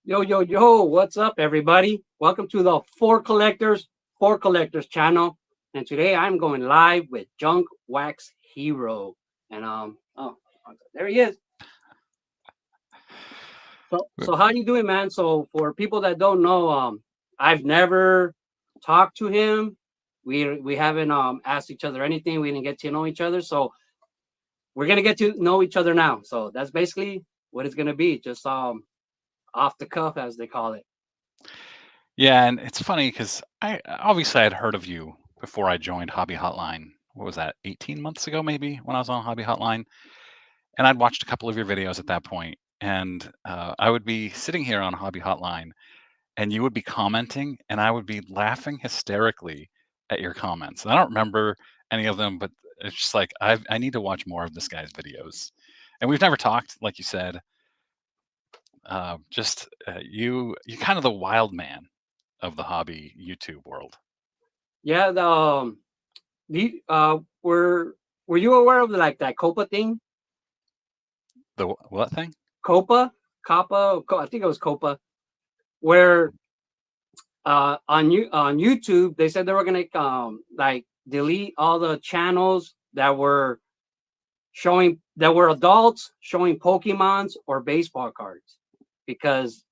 Yo, yo, yo, what's up, everybody? Welcome to the For Collectors channel. And today I'm going live with Junk Wax Hero. And there he is. So how you doing, man? So for people that don't know, I've never talked to him. We haven't asked each other anything. We didn't get to know each other. So we're gonna get to know each other now. So that's basically what it's gonna be, just off the cuff as they call it. Yeah, and it's funny because I obviously I'd heard of you before I joined Hobby Hotline. What was that, 18 months ago, maybe, when I was on Hobby Hotline? And I'd watched a couple of your videos at that point, and I would be sitting here on Hobby Hotline, and you would be commenting, and I would be laughing hysterically at your comments. And I don't remember any of them, but it's just like I need to watch more of this guy's videos. And we've never talked, like you said. You kind of the wild man of the hobby YouTube world. Yeah, the were you aware of like that COPPA thing? What thing? COPPA, I think it was COPPA, where on YouTube they said they were gonna like delete all the channels that were adults showing Pokemons or baseball cards because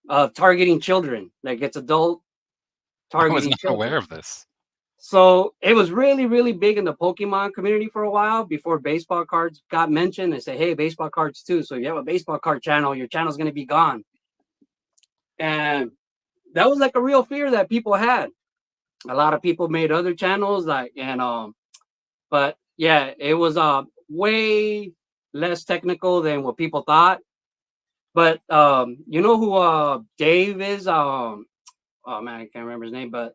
of targeting children. Like it's adult I was targeting not aware children. of this. So it was really, really big in the Pokemon community for a while before baseball cards got mentioned. They say, hey, baseball cards too. So if you have a baseball card channel, your channel's going to be gone. And that was like a real fear that people had. A lot of people made other channels but yeah, it was way less technical than what people thought. But you know who Dave is? Oh man, I can't remember his name, but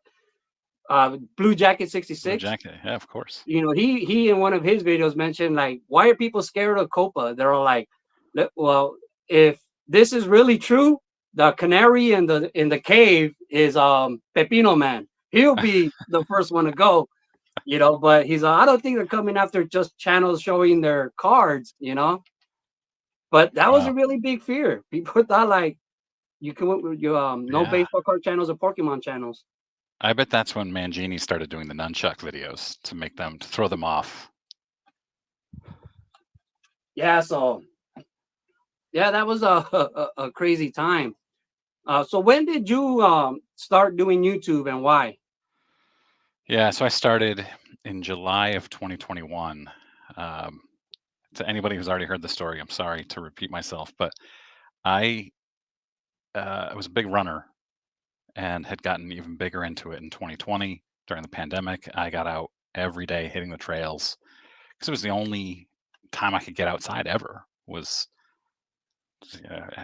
Blue Jacket Blue 66. Jacket, yeah, of course. You know, he in one of his videos mentioned like, why are people scared of Copa? They're all like, well, if this is really true, the canary in the cave is Pepino Man. He'll be the first one to go, you know. But he's I don't think they're coming after just channels showing their cards, you know. But that was a Wow. really big fear. People thought like you no Yeah. baseball card channels or Pokemon channels. I bet that's when Mangini started doing the nunchuck videos to throw them off. Yeah, so yeah, that was a crazy time. So when did you start doing YouTube and why? Yeah, so I started in July of 2021. Um, to anybody who's already heard the story, I'm sorry to repeat myself, but I I was a big runner and had gotten even bigger into it in 2020 during the pandemic. I got out every day hitting the trails because it was the only time I could get outside ever. Was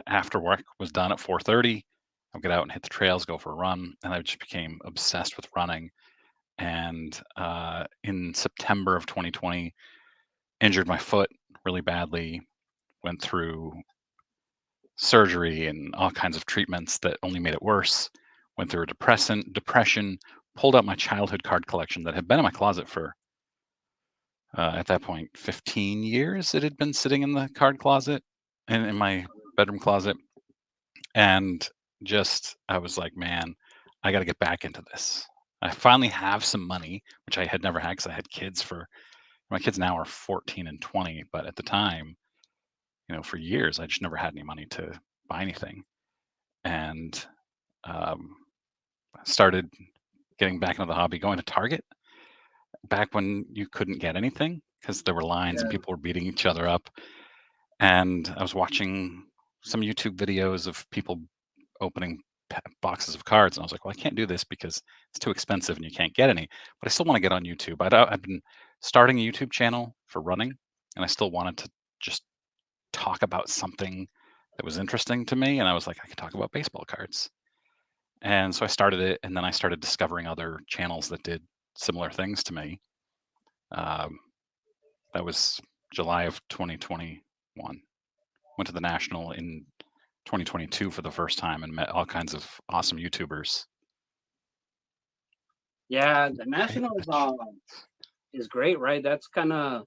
After work was done at 4:30, I'd get out and hit the trails, go for a run, and I just became obsessed with running. And in September of 2020, injured my foot really badly. Went through surgery and all kinds of treatments that only made it worse. Went through a depression, pulled out my childhood card collection that had been in my closet for, at that point, 15 years. It had been sitting in the card closet and in my bedroom closet. And just, I was like, man, I got to get back into this. I finally have some money, which I had never had because I had kids for, my kids now are 14 and 20. But at the time, for years, I just never had any money to buy anything. And um, started getting back into the hobby, going to Target back when you couldn't get anything because there were lines and Yeah, people were beating each other up. And I was watching some YouTube videos of people opening boxes of cards, and I was like, well, I can't do this because it's too expensive and you can't get any. But I still want to get on YouTube. I've been starting a YouTube channel for running, and I still wanted to just talk about something that was interesting to me. And I was like, I could talk about baseball cards. And so I started it, and then I started discovering other channels that did similar things to me. Um, that was July of 2021. Went to the National in 2022 for the first time and met all kinds of awesome YouTubers. yeah, the Great Nationals match. is great, right? That's kind of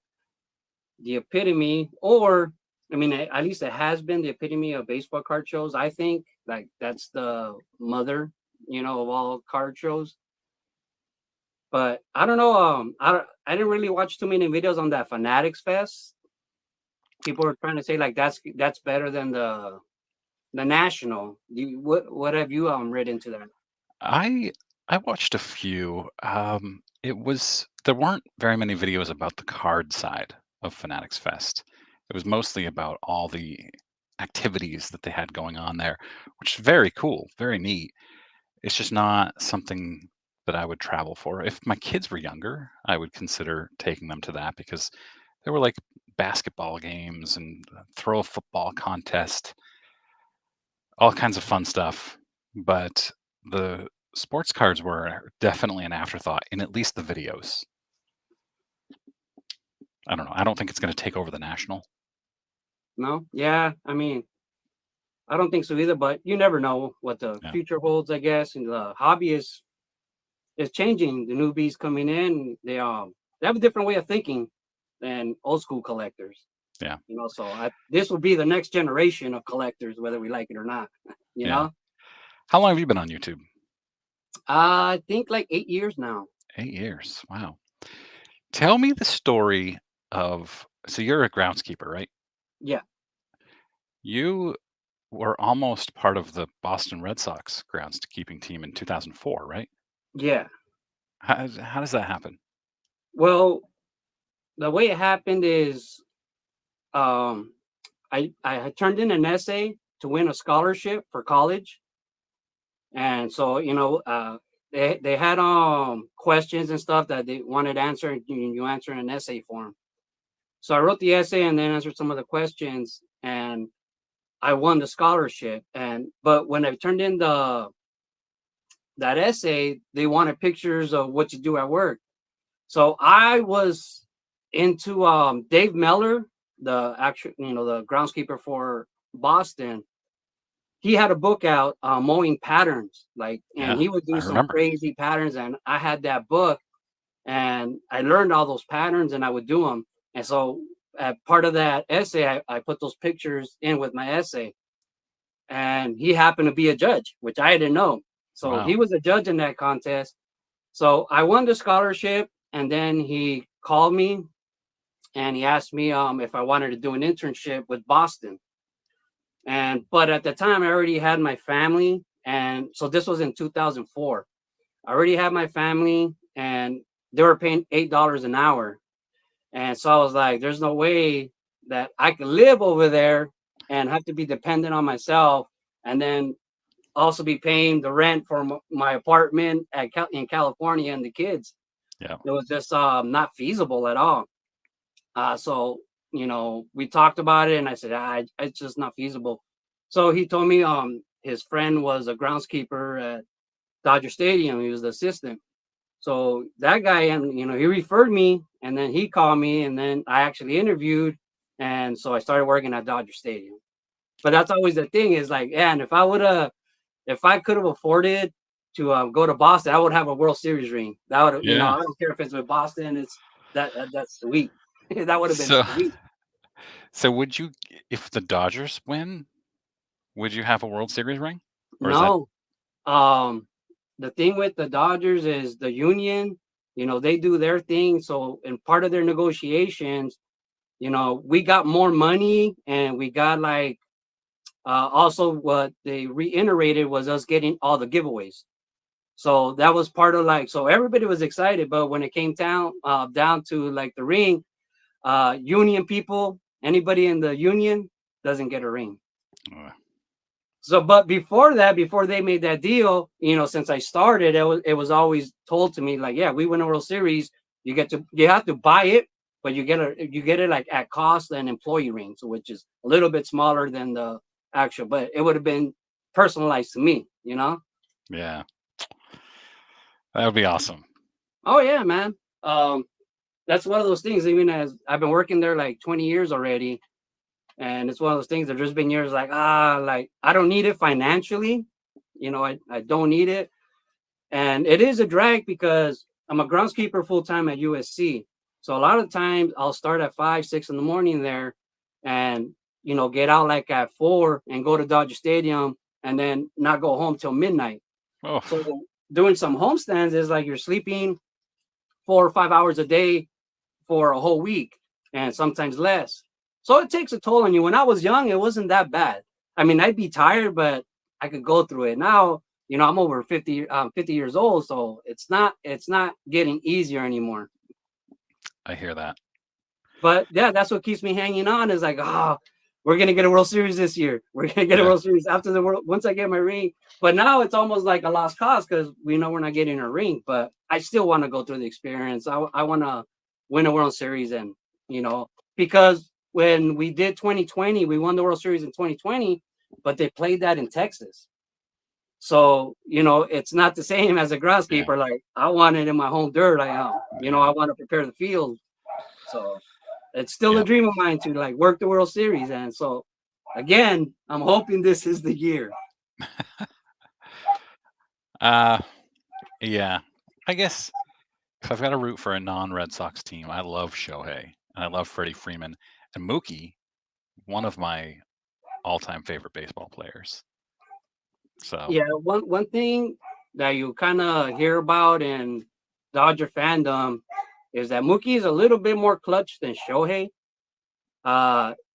the epitome, or I mean, at least it has been the epitome of baseball card shows. I think like that's the mother, of all card shows. But I don't know. I didn't really watch too many videos on that Fanatics Fest. People are trying to say like that's better than the national. What have you read into that? I I watched a few. There weren't very many videos about the card side of Fanatics Fest. It was mostly about all the activities that they had going on there, which is very cool, very neat. It's just not something that I would travel for. If my kids were younger, I would consider taking them to that because there were like basketball games and throw a football contest, all kinds of fun stuff. But the sports cards were definitely an afterthought in at least the videos. I don't know. I don't think it's going to take over the national. No, yeah. I mean, I don't think so either. But you never know what the Yeah. future holds. I guess, and the hobby is changing. The newbies coming in, they have a different way of thinking than old school collectors. Yeah. So this will be the next generation of collectors, whether we like it or not. You Yeah. know, How long have you been on YouTube? I think like 8 years now. 8 years. Wow. Tell me the story of. So you're a groundskeeper, right? Yeah, You were almost part of the Boston Red Sox groundskeeping team in 2004, right? yeah. How does that happen? Well, the way it happened is, um, I had turned in an essay to win a scholarship for college, and so they had questions and stuff that they wanted answered. You answer in an essay form. So I wrote the essay and then answered some of the questions, and I won the scholarship. But when I turned in that essay, they wanted pictures of what you do at work. So I was into Dave Meller, the actual, the groundskeeper for Boston. He had a book out, mowing patterns, and Yeah, he would I do some remember. crazy patterns. And I had that book, and I learned all those patterns, and I would do them. And so, part of that essay, I put those pictures in with my essay. And he happened to be a judge, which I didn't know. So he Wow. was a judge in that contest. So I won the scholarship, and then he called me and he asked me if I wanted to do an internship with Boston. But at the time, I already had my family, and so this was in 2004. I already had my family, and they were paying $8 an hour, and so I was like, "There's no way that I could live over there and have to be dependent on myself, and then also be paying the rent for my apartment in California and the kids." Yeah. It was just not feasible at all. So we talked about it, and I said, it's just not feasible. So he told me his friend was a groundskeeper at Dodger Stadium. He was the assistant. So that guy, and he referred me, and then he called me, and then I actually interviewed, and so I started working at Dodger Stadium. But that's always the thing is like, yeah, and if I could have afforded to go to Boston, I would have a World Series ring. That would, Yeah. I don't care if it's with Boston. It's that's sweet. That would have been So sweet. so would you, if the Dodgers win, would you have a World Series ring? Or is that No, um, the thing with the Dodgers is the union. They do their thing. So, in part of their negotiations, we got more money, and we got like also what they reiterated was us getting all the giveaways. So that was part of like, so everybody was excited, but when it came down to like the ring, union people, anybody in the union doesn't get a ring. uh, So, but before that, before they made that deal, since I started, it was always told to me like, yeah, we win a World Series, you have to buy it, but you get it like at cost and employee ring, so which is a little bit smaller than the actual, but it would have been personalized to me. yeah, that would be awesome. Oh yeah, man. Um, that's one of those things. Even as I've been working there like 20 years already, and it's one of those things that there's been years like I don't need it financially. I don't need it, and it is a drag because I'm a groundskeeper full time at USC. So a lot of times I'll start at 5, 6 in the morning there, and get out like at 4 and go to Dodger Stadium and then not go home till midnight. Oh, So doing some homestands is like you're sleeping 4 or 5 hours a day for a whole week and sometimes less. So it takes a toll on you. When I was young, it wasn't that bad. I mean, I'd be tired, but I could go through it. Now, I'm over 50 years old, so it's not getting easier anymore. I hear that. But yeah, that's what keeps me hanging on is like, we're gonna get a World Series this year. We're gonna get a World Series after the World once I get my ring. But now it's almost like a lost cause because we know we're not getting a ring. But I still want to go through the experience. I want to win a World Series, and because when we did 2020, we won the World Series in 2020, but they played that in Texas. So it's not the same as a groundskeeper. Like I want it in my home dirt. I want to prepare the field. So it's still a dream of mine to like work the World Series. And so again, I'm hoping this is the year. Yeah. I guess if I've got to root for a non-Red Sox team, I love Shohei and I love Freddie Freeman and Mookie, one of my all-time favorite baseball players. So yeah, one thing that you kind of hear about in Dodger fandom is that Mookie is a little bit more clutch than Shohei.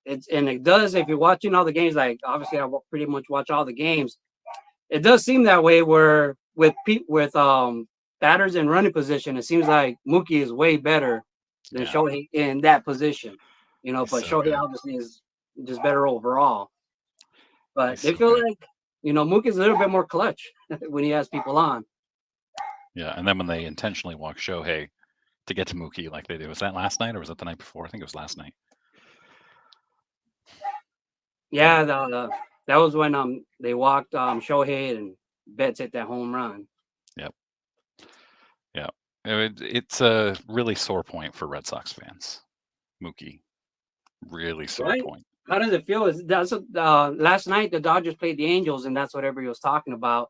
It does, if you're watching all the games, like obviously I pretty much watch all the games. It does seem that way where with batters in running position, it seems like Mookie is way better than Shohei in that position. But so Shohei good. obviously is just better overall. But He's they so feel good. like Mookie's a little bit more clutch when he has people on. Yeah, and then when they intentionally walk Shohei to get to Mookie like they did, was that last night or was that the night before? I think it was last night. Yeah, that was when they walked Shohei and Betts hit that home run. Yep. Yeah. It's a really sore point for Red Sox fans. Mookie. Really sore point. How does it feel? Last night the Dodgers played the Angels, and that's what everybody was talking about.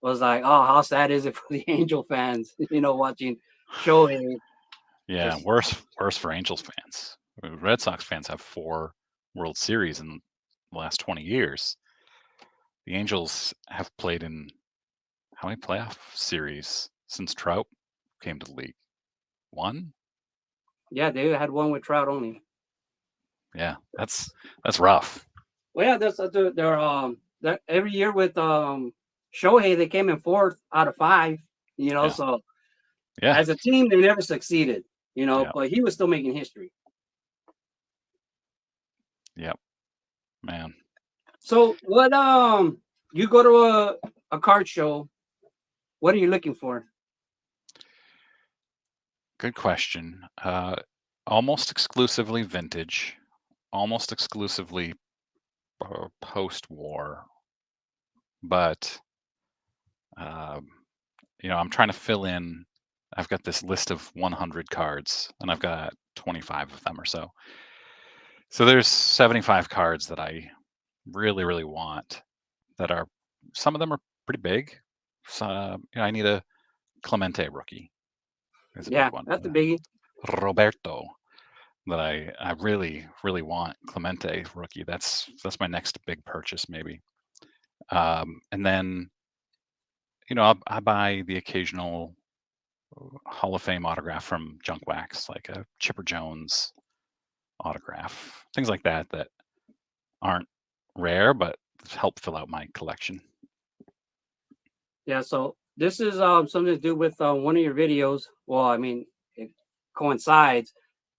Was like, oh, how sad is it for the Angel fans? Watching Shohei. Yeah, worse for Angels fans. Red Sox fans have 4 World Series in the last 20 years. The Angels have played in how many playoff series since Trout came to the league? 1? Yeah, they had one with Trout only. Yeah, that's rough. Well, yeah, they're every year with Shohei, they came in 4th out of 5. So as a team, they never succeeded. But he was still making history. Yep, man. So what? You go to a card show. What are you looking for? Good question. Almost exclusively vintage, almost exclusively post-war, but I'm trying to fill in. I've got this list of 100 cards, and I've got 25 of them or so. So there's 75 cards that I really, really want. That are some of them are pretty big. So I need a Clemente rookie. There's a big one. That's a biggie. Roberto. That I really, really want Clemente rookie. That's my next big purchase maybe. And then I buy the occasional Hall of Fame autograph from Junk Wax, like a Chipper Jones autograph, things like that aren't rare but help fill out my collection. Yeah, so this is something to do with one of your videos. Well, I mean, it coincides.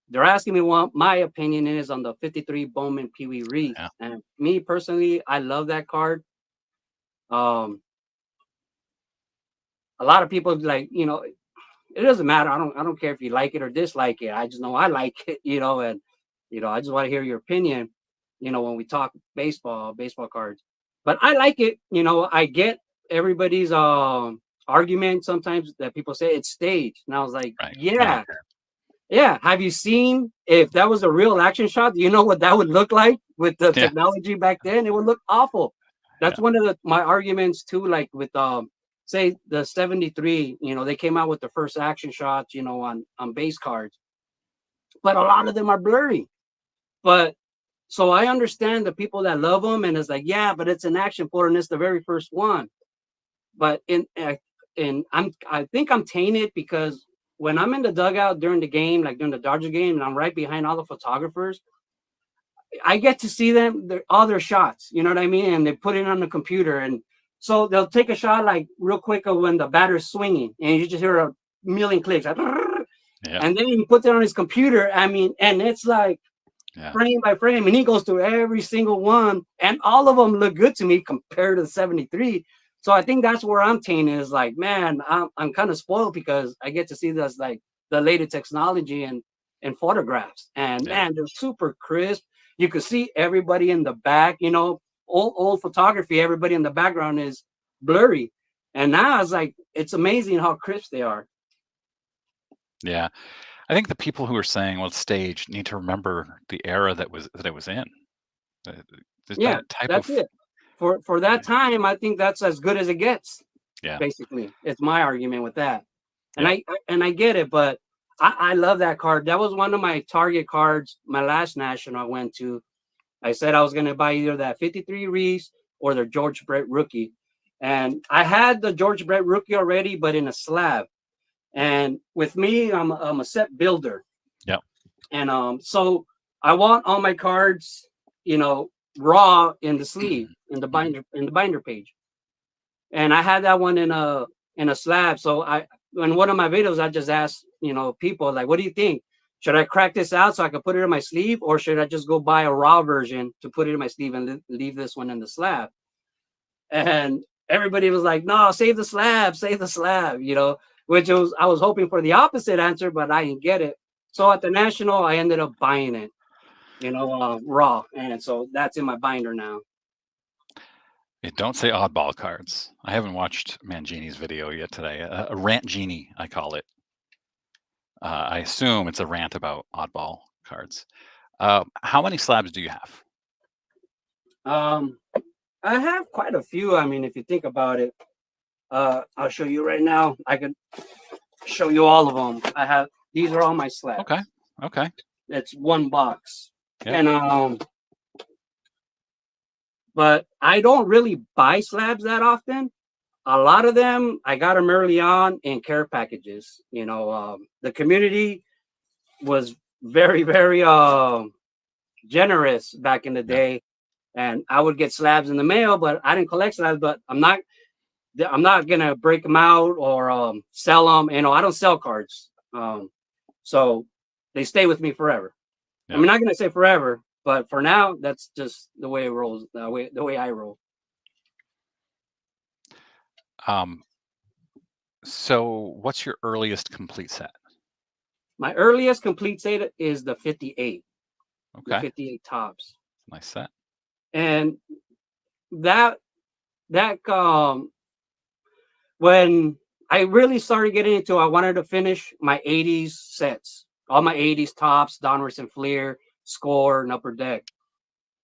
They're asking me what my opinion is on the 53 Bowman Pee Wee Reese. Yeah. And me personally, I love that card. A lot of people like, it doesn't matter. I don't care if you like it or dislike it. I just know I like it, and I just want to hear your opinion, when we talk baseball cards. But I like it, I get everybody's argument sometimes that people say it's staged. And I was like, Right. yeah. Yeah. Have you seen if that was a real action shot? Do you know what that would look like with the technology back then? It would look awful. That's one of my arguments too, like with say the 73, they came out with the first action shots, on base cards. But a lot of them are blurry. But So I understand the people that love them, and it's like, yeah, but it's an action photo, and it's the very first one. But I think I'm tainted because when I'm in the dugout during the game, like during the Dodger game, and I'm right behind all the photographers, I get to see them, all their shots. You know what I mean? And they put it on the computer, and so they'll take a shot like real quick of when the batter's swinging, and you just hear a million clicks, like, Yeah. and then he puts it on his computer. I mean, and it's like Yeah. frame by frame, and he goes through every single one, and all of them look good to me compared to the 73. So I think that's where I'm tainted, is like, man, I'm kind of spoiled because I get to see this, like the latest technology and photographs, and Yeah. man, they're super crisp. You could see everybody in the back, you know, old photography, everybody in the background is blurry, and now it's like, it's amazing how crisp they are. Yeah. I think the people who are saying, well, it's staged, need to remember the era that it was in. Uh, Yeah, That type that's of, it. For that time, I think that's as good as it gets. yeah. Basically, it's my argument with that, and Yeah. I get it, but I love that card. That was one of my target cards. My last national I went to, I said I was going to buy either that 53 Reese or the George Brett rookie, and I had the George Brett rookie already, but in a slab. And with me, I'm a set builder, Yeah. and so I want all my cards, you know, raw in the sleeve, in the binder page. And I had that one in a slab. So I, in one of my videos, I just asked, you know, people like, what do you think? Should I crack this out so I can put it in my sleeve, or should I just go buy a raw version to put it in my sleeve and leave this one in the slab? And everybody was like, no, save the slab, you know, which was, I was hoping for the opposite answer, but I didn't get it. So at the national, I ended up buying it, you know, raw. And so that's in my binder now. Don't say oddball cards. I haven't watched Mangini's video yet today. A rant genie, I call it. I assume it's a rant about oddball cards. How many slabs do you have? Um, I have quite a few. I mean, if you think about it, I'll show you right now. I could show you all of them. I have, these are all my slabs. Okay. Okay. It's one box. Yeah. And but I don't really buy slabs that often. A lot of them I got them early on in care packages. You know, the community was very generous back in the Yeah. day, and I would get slabs in the mail, but I didn't collect slabs. But I'm not gonna break them out or sell them. You know, I don't sell cards, so they stay with me forever. Yeah. I'm not gonna say forever, but for now, that's just the way it rolls. The way I roll. So what's your earliest complete set? My earliest complete set is the 58, the Okay. 58 tops, Nice set. and that when I really started getting into, I wanted to finish my 80s sets, all my 80s tops, Donruss and Fleer, Score, and Upper Deck.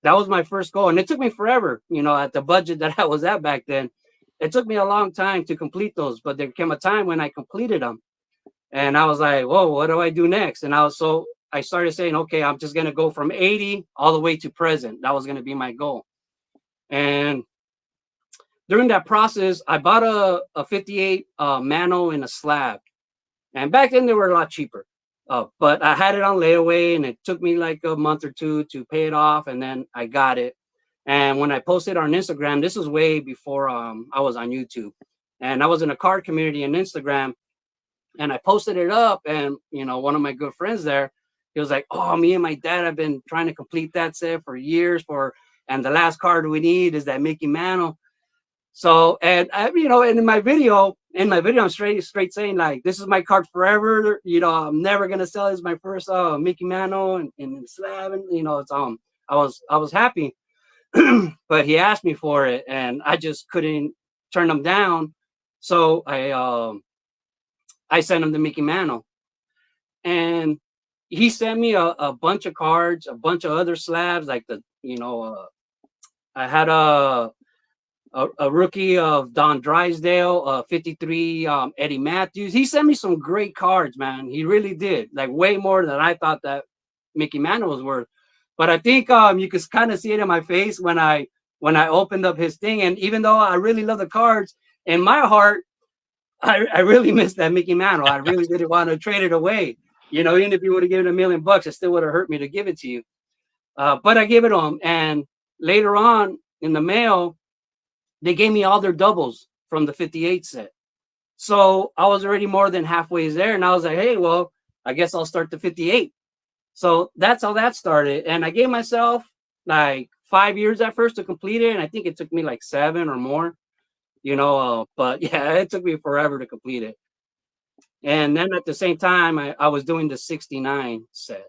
That was my first goal, and it took me forever. You know, at the budget that I was at back then, it took me a long time to complete those. But there came a time when I completed them, and I was like, "Whoa, what do I do next?" And I started saying, "Okay, I'm just gonna go from 80 all the way to present." That was gonna be my goal, and during that process, I bought a 58 Mano in a slab, and back then they were a lot cheaper. But I had it on layaway, and it took me like a month or two to pay it off, and then I got it. And when I posted on Instagram, this was way before I was on YouTube, and I was in a card community on Instagram, and I posted it up, and you know, one of my good friends there, he was like, "Oh, me and my dad have been trying to complete that set for years, and the last card we need is that Mickey Mantle." So, and I, you know, and in my video, I'm straight saying like, this is my card forever. You know, I'm never gonna sell it. It's my first Mickey Mantle and slab, and you know, it's I was happy, but he asked me for it, and I just couldn't turn him down. So I sent him the Mickey Mantle, and he sent me a bunch of cards, a bunch of other slabs, like I had a rookie of Don Drysdale, 53 Eddie Matthews. He sent me some great cards, man. He really did, like way more than I thought that Mickey Mantle was worth. But I think you could kind of see it in my face when I opened up his thing. And even though I really love the cards, in my heart, I really miss that Mickey Mantle. I really didn't want to trade it away. You know, even if you would have given $1 million, it still would have hurt me to give it to you. But I gave it to him. And later on in the mail, they gave me all their doubles from the 58 set. So I was already more than halfway there. And I was like, hey, well, I guess I'll start the 58. So that's how that started. And I gave myself like 5 years at first to complete it. And I think it took me like 7 or more, you know, but yeah, it took me forever to complete it. And then at the same time, I was doing the 69 set.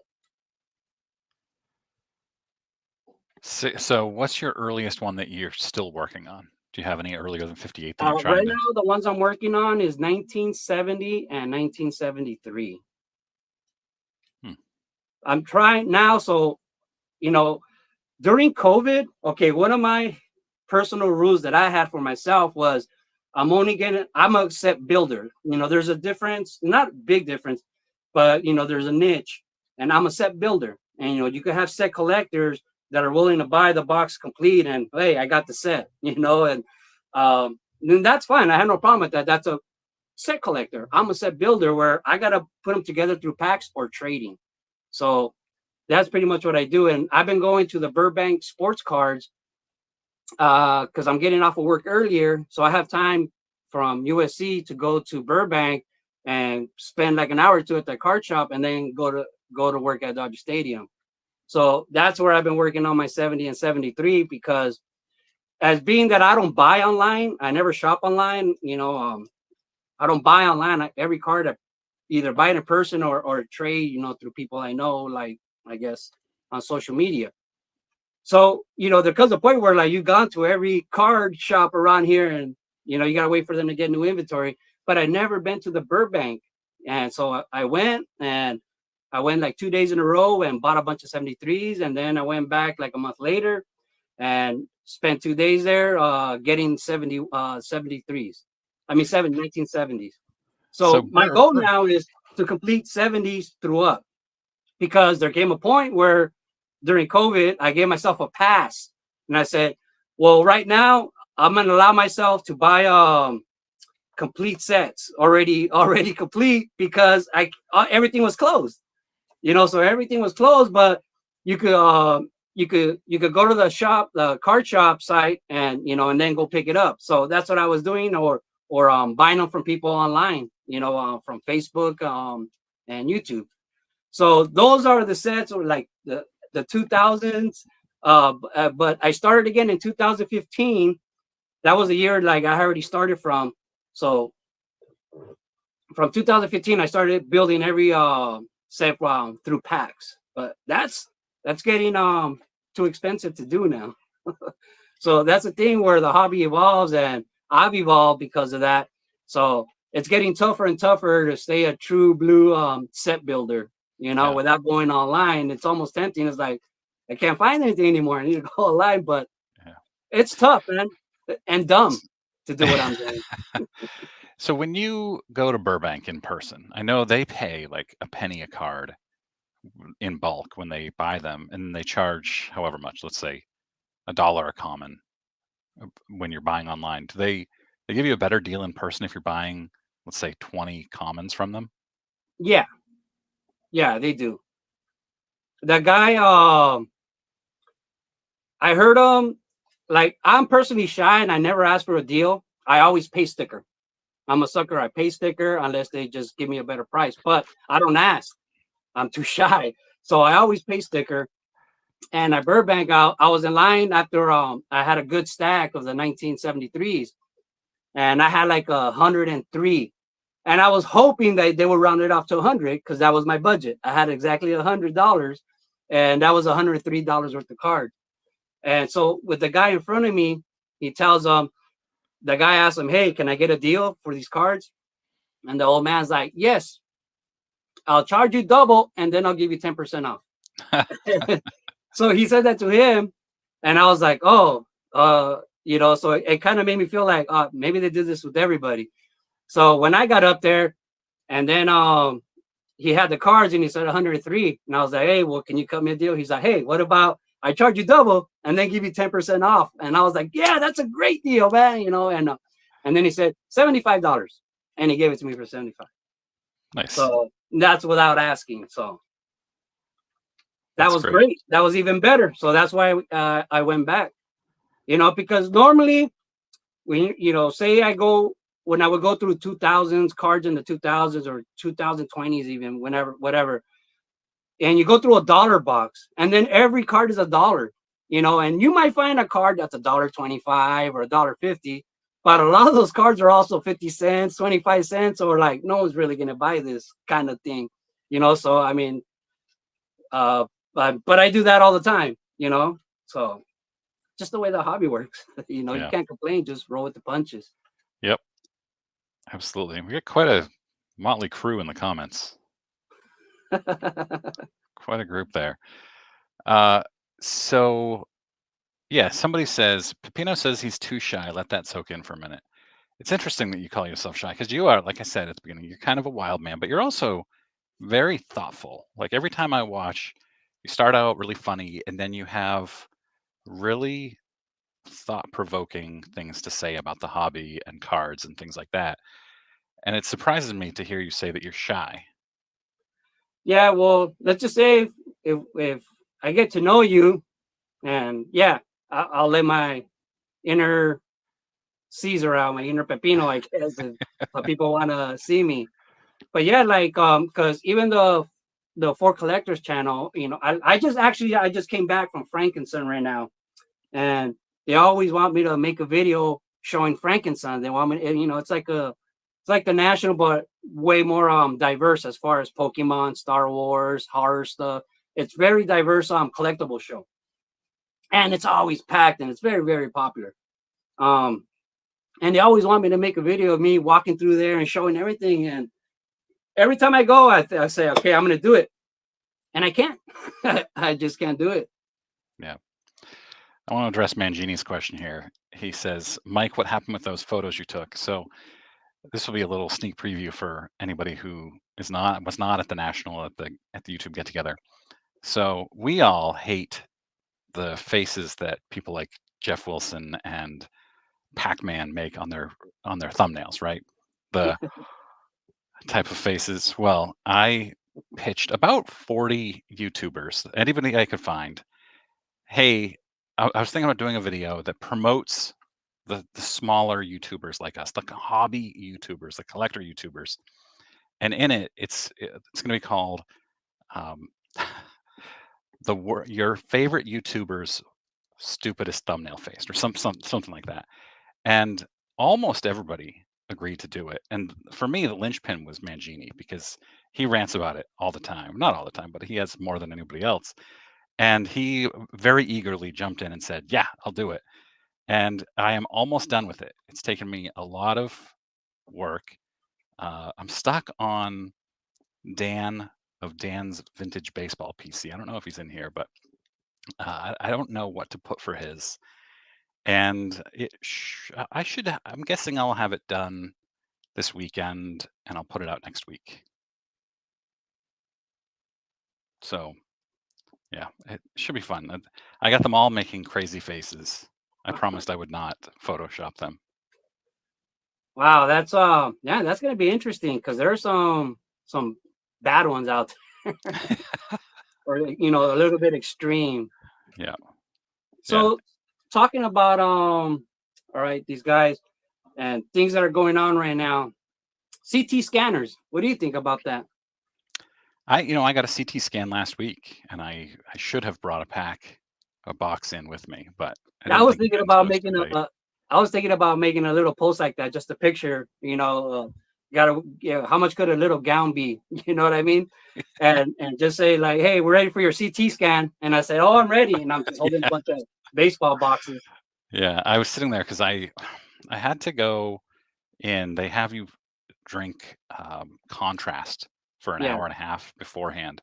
So what's your earliest one that you're still working on? Do you have any earlier than 58 that you're trying Right to? now, the ones I'm working on is 1970 and 1973. I'm trying now. So, you know, during COVID, okay, one of my personal rules that I had for myself was I'm a set builder. You know, there's a difference, not big difference, but, you know, there's a niche, and I'm a set builder. And, you know, you could have set collectors that are willing to buy the box complete and, hey, I got the set, you know, and then that's fine. I have no problem with that. That's a set collector. I'm a set builder where I got to put them together through packs or trading. So that's pretty much what I do. And I've been going to the Burbank sports cards because I'm getting off of work earlier. So I have time from USC to go to Burbank and spend like an hour or two at the card shop and then go to work at Dodger Stadium. So that's where I've been working on my 70 and 73 because as being that I don't buy online, I never shop online, you know, I don't buy online. Every card I either buy it in person or trade, you know, through people I know, like I guess on social media. So, you know, there comes a point where like you've gone to every card shop around here and, you know, you got to wait for them to get new inventory. But I never been to the Burbank. And so I went like 2 days in a row and bought a bunch of 73s. And then I went back like a month later and spent 2 days there getting 73s. I mean, 1970s. So my goal now is to complete 70s through up because there came a point where during COVID, I gave myself a pass and I said, well, right now I'm going to allow myself to buy complete sets already complete because everything was closed, you know, so everything was closed, but you could go to the card shop site and, you know, and then go pick it up. So that's what I was doing or buying them from people online, you know, from Facebook and YouTube. So those are the sets or like the 2000s. But I started again in 2015. That was the year like I already started from. So from 2015, I started building every set through packs. But that's getting too expensive to do now. So that's the thing where the hobby evolves, and I've evolved because of that. So it's getting tougher and tougher to stay a true blue set builder, you know, without going online. It's almost tempting. It's like, I can't find anything anymore. I need to go online, but it's tough, man, and dumb to do what I'm doing. So when you go to Burbank in person, I know they pay like a penny a card in bulk when they buy them, and they charge however much, let's say $1 a common when you're buying online. Do they give you a better deal in person if you're buying, let's say, 20 commons from them? Yeah, they do. The guy, I heard like I'm personally shy and I never ask for a deal. I always pay sticker. I'm a sucker. I pay sticker unless they just give me a better price, but I don't ask. I'm too shy. So I always pay sticker. And at Burbank, I was in line after I had a good stack of the 1973s. And I had like 103. And I was hoping that they would round it off to 100 because that was my budget. I had exactly $100, and that was $103 worth of cards. And so with the guy in front of me, he tells the guy asks him, hey, can I get a deal for these cards? And the old man's like, yes, I'll charge you double and then I'll give you 10% off. So he said that to him. And I was like, oh, you know, so it kind of made me feel like maybe they did this with everybody. So when I got up there and then he had the cards and he said 103. And I was like, hey, well, can you cut me a deal? He's like, hey, what about I charge you double and then give you 10% off? And I was like, yeah, that's a great deal, man. And then he said $75. And he gave it to me for 75. Nice. So that's without asking. So that That's was great. That was even better. So that's why I went back. Because normally when say when I would go through 2000s cards in the 2000s or 2020s, even whatever, and you go through a dollar box, and then every card is $1, and you might find a card that's $1.25 or $1.50, but a lot of those cards are also 50 cents, 25 cents, or like no one's really gonna buy this kind of thing, So I mean, but I do that all the time, So just the way the hobby works, you can't complain. Just roll with the punches. Yep. Absolutely. We got quite a motley crew in the comments. Quite a group there. So yeah, somebody says, Pepino says he's too shy. Let that soak in for a minute. It's interesting that you call yourself shy because you are, like I said at the beginning, you're kind of a wild man, but you're also very thoughtful. Like every time I watch, you start out really funny and then you have really thought-provoking things to say about the hobby and cards and things like that. And it surprises me to hear you say that you're shy. Yeah, well, let's just say if I get to know you, and yeah, I'll let my inner Cesar out, my inner Pepino, I guess, if people want to see me. But yeah, like because even the For Collectors channel, I just came back from Frankenstein right now, and they always want me to make a video showing Frankenstein. They want me, it's like the national, but way more diverse as far as Pokemon, Star Wars, horror stuff. It's very diverse collectible show, and it's always packed and it's very, very popular. And they always want me to make a video of me walking through there and showing everything. And every time I go, I say, okay, I'm going to do it, and I can't. I just can't do it. Yeah. I want to address Mangini's question here. He says, Mike, what happened with those photos you took? So this will be a little sneak preview for anybody who was not at the national at the YouTube get together. So we all hate the faces that people like Jeff Wilson and Pac-Man make on their thumbnails, right? The type of faces. Well, I pitched about 40 YouTubers, anybody I could find. Hey, I was thinking about doing a video that promotes the smaller YouTubers like us, the hobby YouTubers, the collector YouTubers, and in it, it's going to be called your favorite YouTuber's stupidest thumbnail face, or something like that. And almost everybody agreed to do it. And for me, the linchpin was Mangini because he rants about it all the time. Not all the time, but he has more than anybody else. And he very eagerly jumped in and said, yeah, I'll do it. And I am almost done with it. It's taken me a lot of work. I'm stuck on Dan of Dan's Vintage Baseball PC. I don't know if he's in here, but I don't know what to put for his. And I'm guessing I'll have it done this weekend and I'll put it out next week. So yeah, it should be fun. I got them all making crazy faces. I promised I would not Photoshop them. Wow, that's that's gonna be interesting because there's some bad ones out there, or a little bit extreme. Yeah. So talking about all right, these guys and things that are going on right now. CT scanners. What do you think about that? I got a CT scan last week, and I should have brought a box in with me, but I was thinking about making a little post like that, just a picture. How much could a little gown be? You know what I mean? And just say like, hey, we're ready for your CT scan. And I said, oh, I'm ready, and I'm just holding a bunch of baseball boxes. Yeah, I was sitting there because I had to go in. They have you drink contrast for an hour and a half beforehand.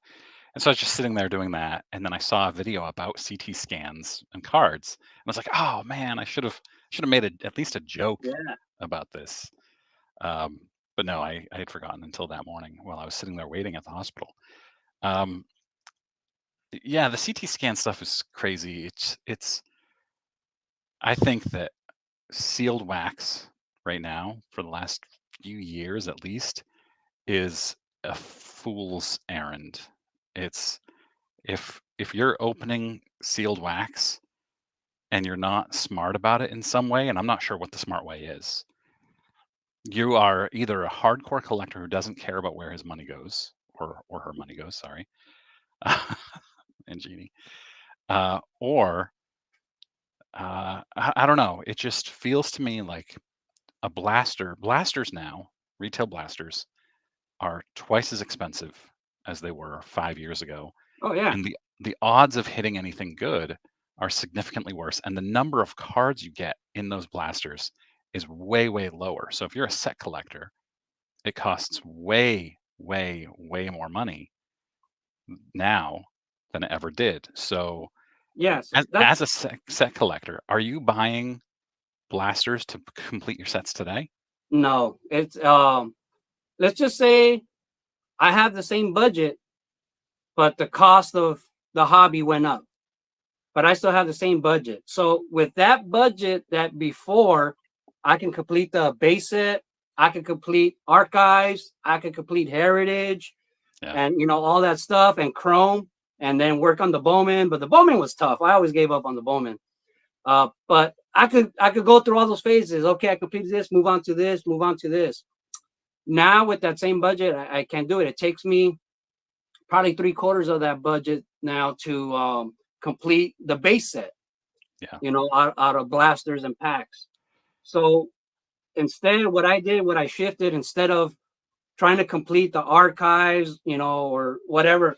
And so I was just sitting there doing that. And then I saw a video about CT scans and cards. And I was like, oh man, I should have made at least a joke about this. But no, I had forgotten until that morning while I was sitting there waiting at the hospital. Um, yeah, the CT scan stuff is crazy. It's I think that sealed wax right now for the last few years at least is a fool's errand. It's if you're opening sealed wax and you're not smart about it in some way, and I'm not sure what the smart way is, you are either a hardcore collector who doesn't care about where his money goes or her money goes, sorry, and Jeannie, or I don't know. It just feels to me like a blasters now, retail blasters are twice as expensive as they were 5 years ago, Oh yeah. and the odds of hitting anything good are significantly worse, and the number of cards you get in those blasters is way, way lower. So if you're a set collector, it costs way, way, way more money now than it ever did. So Yes. That as a set collector, are you buying blasters to complete your sets today? no. It's let's just say I have the same budget, but the cost of the hobby went up. But I still have the same budget. So with that budget that before, I can complete the base set, I can complete archives, I can complete heritage, Yeah. and all that stuff and chrome, and then work on the Bowman. But the Bowman was tough. I always gave up on the Bowman. But I could go through all those phases. Okay, I completed this, move on to this, move on to this. Now with that same budget, I can't do it. It takes me probably 3/4 of that budget now to complete the base set. Yeah. Out of blasters and packs. So instead, what I shifted, instead of trying to complete the archives, or whatever,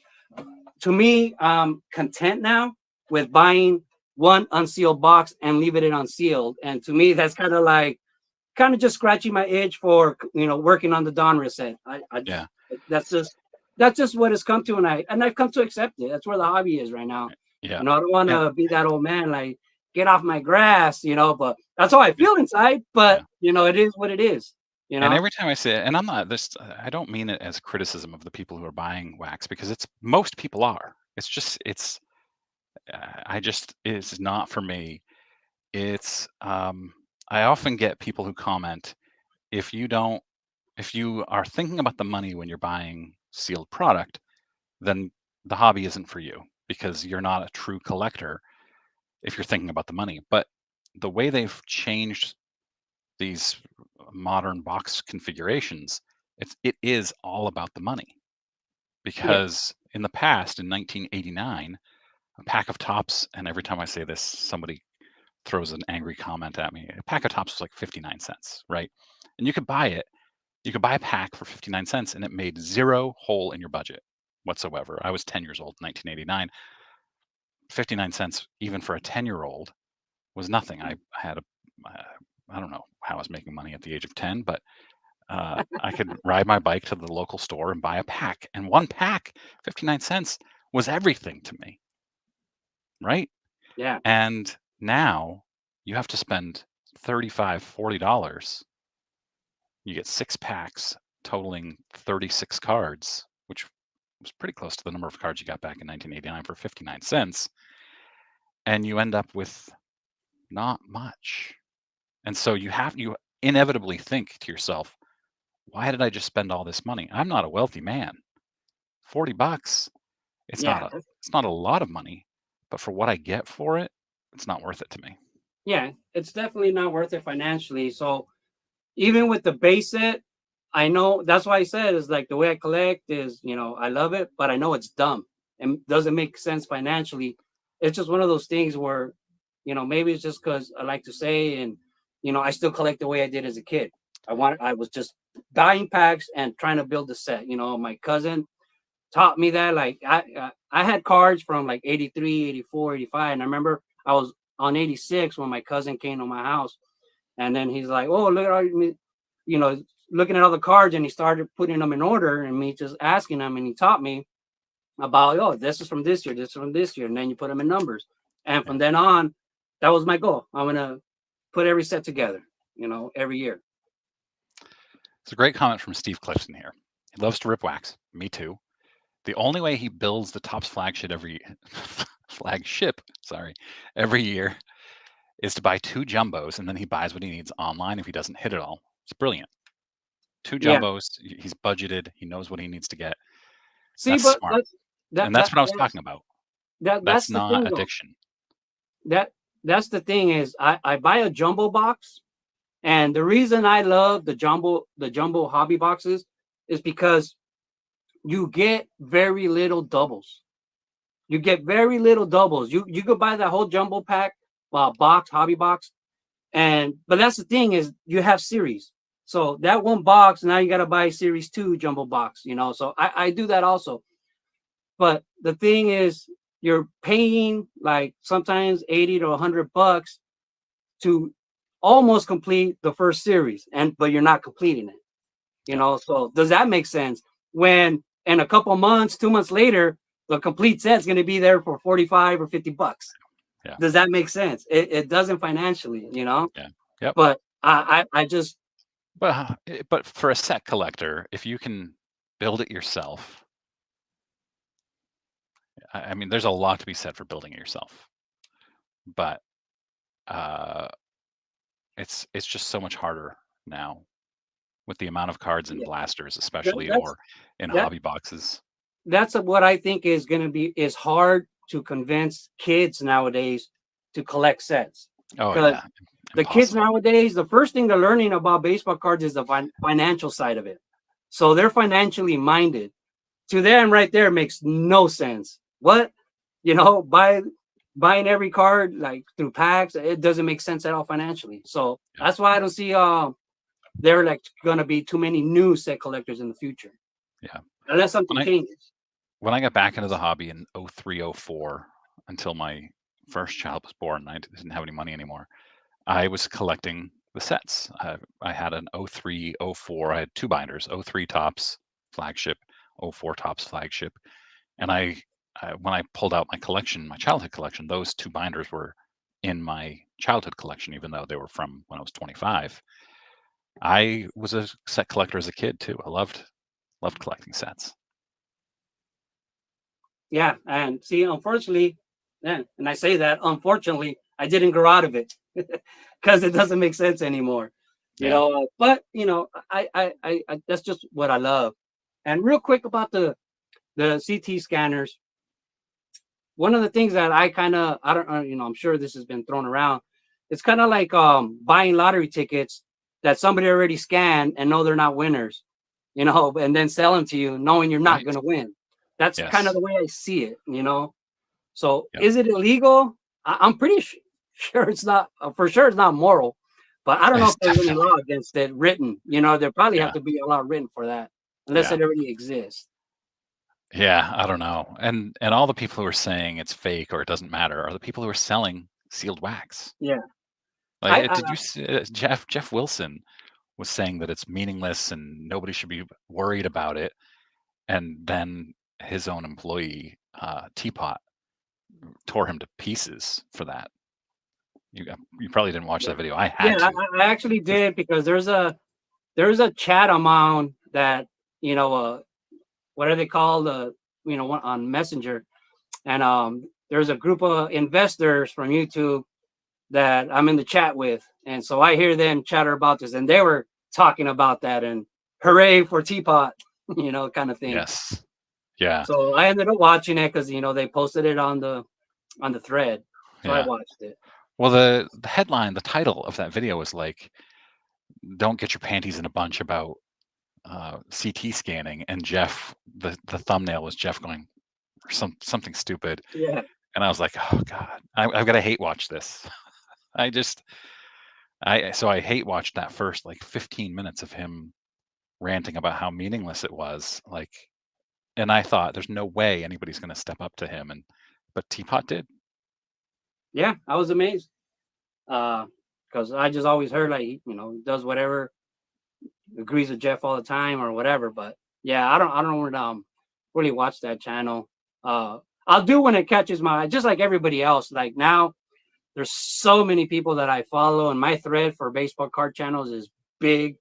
to me, I'm content now with buying one unsealed box and leaving it unsealed. And to me, that's kind of just scratching my itch for working on the Donruss set. I just Yeah. that's just what it's come to, and I've come to accept it. That's where the hobby is right now. Yeah. I don't want And to be that old man, like, get off my grass, but that's how I yeah. feel inside. But Yeah. it is what it is. And every time I say it, and I'm not this, I don't mean it as criticism of the people who are buying wax because it's most people are. It's just, it's not for me. It's, I often get people who comment, if you don't, if you are thinking about the money when you're buying sealed product, then the hobby isn't for you because you're not a true collector if you're thinking about the money. But the way they've changed these modern box configurations, it is all about the money. Yeah, Because in the past, in 1989, a pack of tops, and every time I say this, somebody throws an angry comment at me. A pack of tops was like 59 cents, right? And you could buy it. You could buy a pack for 59 cents, and it made zero hole in your budget whatsoever. I was 10 years old in 1989. 59 cents, even for a 10-year-old, was nothing. I had uh, I don't know how I was making money at the age of 10, but I could ride my bike to the local store and buy a pack. And one pack, 59 cents, was everything to me, right? yeah, And now you have to spend $35, $40. You get 6 packs totaling 36 cards, which was pretty close to the number of cards you got back in 1989 for 59 cents. And you end up with not much. And so you inevitably think to yourself, why did I just spend all this money? I'm not a wealthy man. $40, it's not yeah, a it's not a lot of money, but for what I get for it, it's not worth it to me. yeah. It's definitely not worth it financially. So even with the base set, I know that's why I said, is like, the way I collect is, I love it, but I know it's dumb and doesn't make sense financially. It's just one of those things where, maybe it's just because I like to say, and I still collect the way I did as a kid. I was just buying packs and trying to build a set. My cousin taught me that. Like, I had cards from like 83, 84, 85, and I remember I was on 86 when my cousin came to my house, and then he's like, "Oh, look at all you know, looking at all the cards," and he started putting them in order, and me just asking him, and he taught me about, oh, this is from this year, this is from this year, and then you put them in numbers. And Yeah. from then on, that was my goal. I'm gonna put every set together, every year. It's a great comment from Steve Clifton here. He loves to rip wax. Me too. The only way he builds the Topps flagship every year is to buy 2 jumbos, and then he buys what he needs online if he doesn't hit it all. It's brilliant. 2 Yeah. jumbos. He's budgeted. He knows what he needs to get. See, That's but smart. And that's what I was talking about. that's That's the thing not though. addiction. That's the thing is I buy a jumbo box, and the reason I love the jumbo hobby boxes is because you get very little doubles. You get very little doubles. You could buy that whole jumbo pack box, hobby box, but that's the thing is you have series. So that one box, now you got to buy series 2 jumbo box, you know. So I do that also. But the thing is, you're paying like sometimes 80 to $100 to almost complete the first series, but you're not completing it. You know, so does that make sense? When in a couple months, 2 months later, the complete set's going to be there for 45 or $50. Yeah. Does that make sense? It doesn't financially, you know. Yeah. Yep. But I just. But for a set collector, if you can build it yourself, I mean, there's a lot to be said for building it yourself. But it's just so much harder now with the amount of cards in blasters, especially, or in hobby boxes. That's what I think is going to be hard to convince kids nowadays to collect sets. Oh yeah, the kids nowadays, the first thing they're learning about baseball cards is the financial side of it. So they're financially minded. To them, right there makes no sense. What, you know, buying every card like through packs, it doesn't make sense at all financially. So that's why I don't see there like gonna be too many new set collectors in the future. Yeah, unless something changes. When I got back into the hobby in 03, 04, until my first child was born, and I didn't have any money anymore, I was collecting the sets. I had an 03, 04. I had 2 binders: 03 Topps flagship, 04 Topps flagship, and when I pulled out my collection, my childhood collection, those 2 binders were in my childhood collection, even though they were from when I was 25. I was a set collector as a kid too. I loved collecting sets. Yeah, and see, unfortunately, and I say that unfortunately, I didn't grow out of it because it doesn't make sense anymore. You know, but you know, I that's just what I love. And real quick about the CT scanners, one of the things that I don't, you know, I'm sure this has been thrown around. It's kind of like buying lottery tickets that somebody already scanned and know they're not winners, you know, and then sell them to you knowing you're not going to win. That's kind of the way I see it, you know. So is it illegal? I'm pretty sure it's not. For sure, it's not moral. But I don't know if there's any law against it written. You know, there probably have to be a law written for that, unless it already exists. Yeah, I don't know. And all the people who are saying it's fake or it doesn't matter are the people who are selling sealed wax. Yeah. Like, did you see, Jeff Wilson was saying that it's meaningless and nobody should be worried about it, and then his own employee, Teapot, tore him to pieces for that. You probably didn't watch that video. I had to. I actually did, because there's a chat amount that, you know, what are they called? You know, on Messenger, and there's a group of investors from YouTube that I'm in the chat with, and so I hear them chatter about this, and they were talking about that, and hooray for Teapot, you know, kind of thing. Yes. Yeah. So I ended up watching it because, you know, they posted it on the thread, so I watched it. Well, the headline, the title of that video was like, "Don't get your panties in a bunch about CT scanning," and Jeff, the thumbnail was Jeff going something stupid. Yeah. And I was like, oh God, I've got to hate watch this. So I hate watched that first like 15 minutes of him ranting about how meaningless it was. Like, and I thought there's no way anybody's going to step up to him, but Teapot did. Yeah, I was amazed. Because I just always heard, like, you know, he does whatever, agrees with Jeff all the time or whatever. But yeah, I don't really watch that channel. I'll do when it catches my eye, just like everybody else. Like now, there's so many people that I follow, and my thread for baseball card channels is big.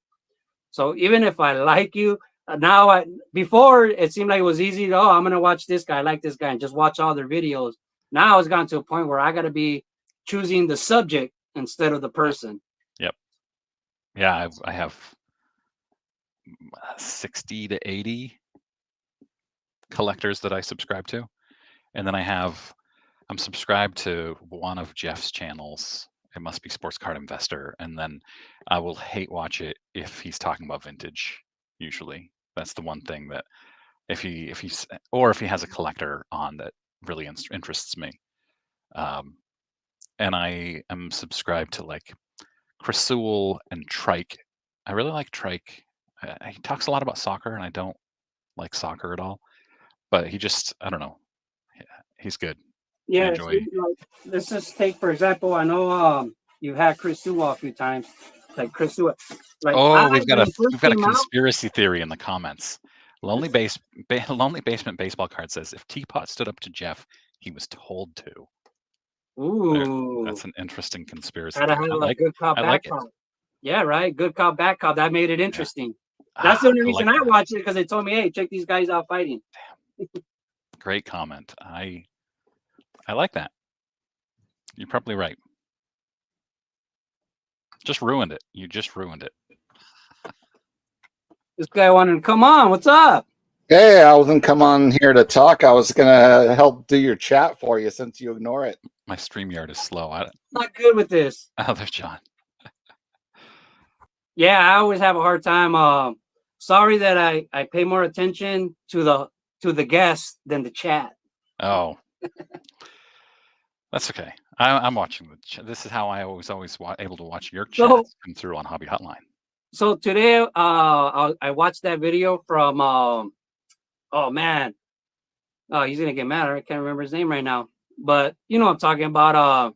So even if I like you, now before it seemed like it was easy. Oh, I'm gonna watch this guy, I like this guy, and just watch all their videos. Now it's gotten to a point where I got to be choosing the subject instead of the person. Yep. Yeah, I have 60 to 80 collectors that I subscribe to, and then I'm subscribed to one of Jeff's channels. It must be Sports Card Investor, and then I will hate watch it if he's talking about vintage. Usually, that's the one thing that if he has a collector on that really interests me. And I am subscribed to like Chris Sewell and Trike. I really like Trike. He talks a lot about soccer, and I don't like soccer at all. But he just, I don't know, he's good. I Yeah, enjoy. let's just take for example. I know you've had Chris Sewell a few times, like Chris Sewell. Like we've got a came conspiracy theory in the comments. Lonely Basement Baseball Card says if Teapot stood up to Jeff, he was told to. Ooh, that's an interesting conspiracy gotta theory. have a good cop, bad cop. Yeah, right. Good cop, bad cop. That made it interesting. Yeah. That's the only reason I watched it, because they told me, "Hey, check these guys out fighting." Great comment. I like that. You're probably right. Just ruined it. You just ruined it. This guy wanted to come on. What's up? Hey, I wasn't come on here to talk. I was gonna help do your chat for you since you ignore it. My StreamYard is slow. I'm not good with this. Oh, there's John. Yeah, I always have a hard time. Sorry that I pay more attention to the guests than the chat. Oh, that's okay. I'm watching this is how I always able to watch your chats come through on Hobby Hotline. So today, I watched that video from oh man, he's gonna get mad. I can't remember his name right now, but you know what I'm talking about.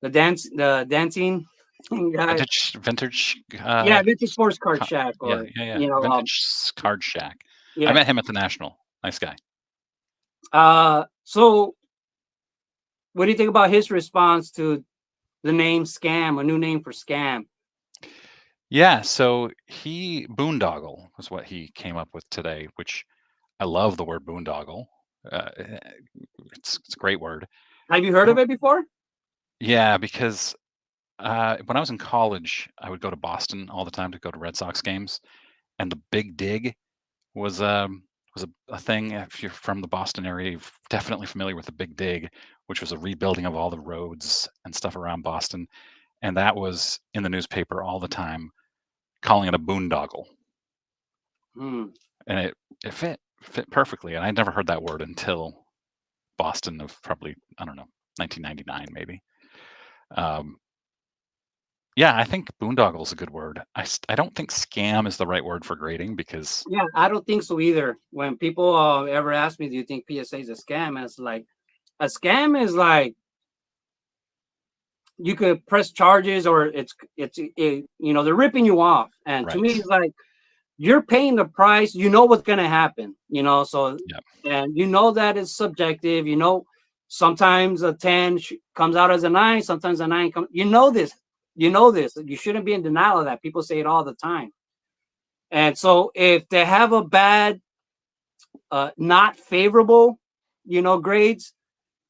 The dancing guy. Vintage. Yeah, Vintage Sports Card Shack. Or, yeah. You know, Vintage Card Shack. Yeah. I met him at the National. Nice guy. So what do you think about his response to the name scam, a new name for scam? Yeah, so boondoggle was what he came up with today, which I love the word boondoggle. It's a great word. Have you heard of it before? Yeah, because when I was in college, I would go to Boston all the time to go to Red Sox games, and the Big Dig was a thing. If you're from the Boston area, you're definitely familiar with the Big Dig, which was a rebuilding of all the roads and stuff around Boston, and that was in the newspaper all the time, calling it a boondoggle. And it fit perfectly, and I'd never heard that word until Boston of probably, I don't know, 1999 maybe. Yeah, I think boondoggle is a good word. I don't think scam is the right word for grading, because yeah, I don't think so either. When people ever ask me, do you think PSA is a scam? And it's like, a scam is like, you could press charges, or it's you know, they're ripping you off. And to me, it's like, you're paying the price, you know what's going to happen, you know. So and you know that it's subjective, you know. Sometimes a 10 comes out as a 9, sometimes a 9 comes, you know this, you shouldn't be in denial of that. People say it all the time. And so if they have a bad not favorable, you know, grades,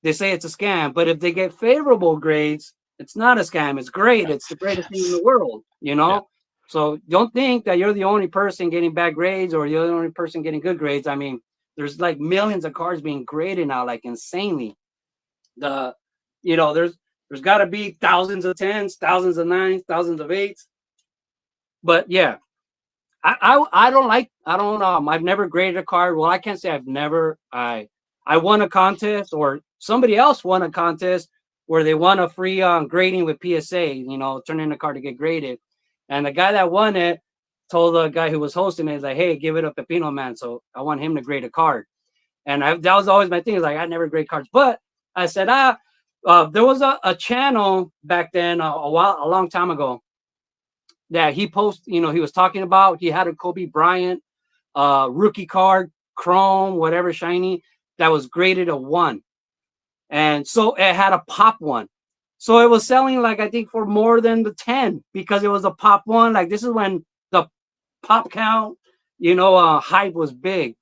they say it's a scam. But if they get favorable grades, it's not a scam, it's great. It's the greatest thing in the world, you know. So don't think that you're the only person getting bad grades, or you're the only person getting good grades. I mean, there's like millions of cards being graded now, like insanely. You know, there's got to be thousands of 10s, thousands of 9s, thousands of 8s. But yeah, I've never graded a card. Well, I can't say I've never. I won a contest, or somebody else won a contest where they won a free grading with PSA. You know, turn in a card to get graded. And the guy that won it told the guy who was hosting it, like, hey, give it a Pepino Man. So I want him to grade a card. And that was always my thing. Is like, I never grade cards. But I said, there was a channel back then, a long time ago, that he posted, you know, he was talking about, he had a Kobe Bryant rookie card, chrome, whatever, shiny, that was graded a 1. And so it had a pop 1. So it was selling, like, I think for more than the 10, because it was a pop 1. Like, this is when pop count, hype was big.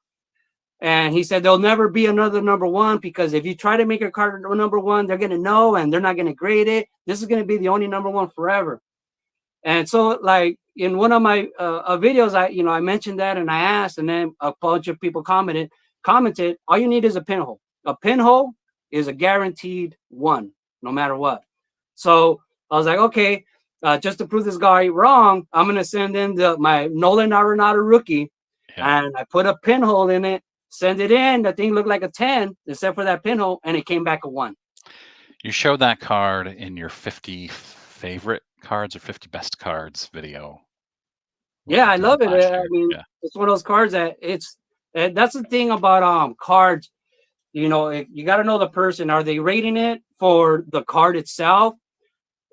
And he said there'll never be another number one, because if you try to make a card number one, they're gonna know and they're not gonna grade it. This is gonna be the only number one forever. And so, like in one of my videos, I mentioned that and I asked, and then a bunch of people commented. All you need is a pinhole. A pinhole is a guaranteed one, no matter what. So I was like, okay, just to prove this guy wrong, I'm gonna send in my Nolan Arenado rookie, and I put a pinhole in it. Send it in. The thing looked like a 10, except for that pinhole, and it came back a 1. You showed that card in your 50 favorite cards or 50 best cards video. Yeah, I love it. I mean, it's one of those cards that that's the thing about cards. You got to know the person. Are they rating it for the card itself?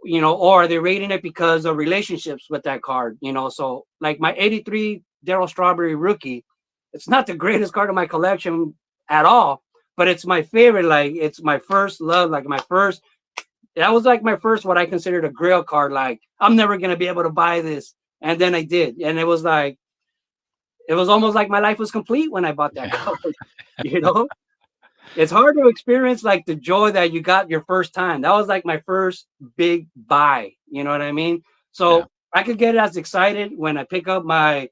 Or are they rating it because of relationships with that card? So like my 83 Darryl Strawberry rookie, it's not the greatest card of my collection at all, but it's my favorite. Like, it's my first love. Like that was like my first, what I considered a grail card. Like, I'm never going to be able to buy this. And then I did. And it was almost like my life was complete when I bought that card. It's hard to experience like the joy that you got your first time. That was like my first big buy. You know what I mean? So I could get as excited when I pick up my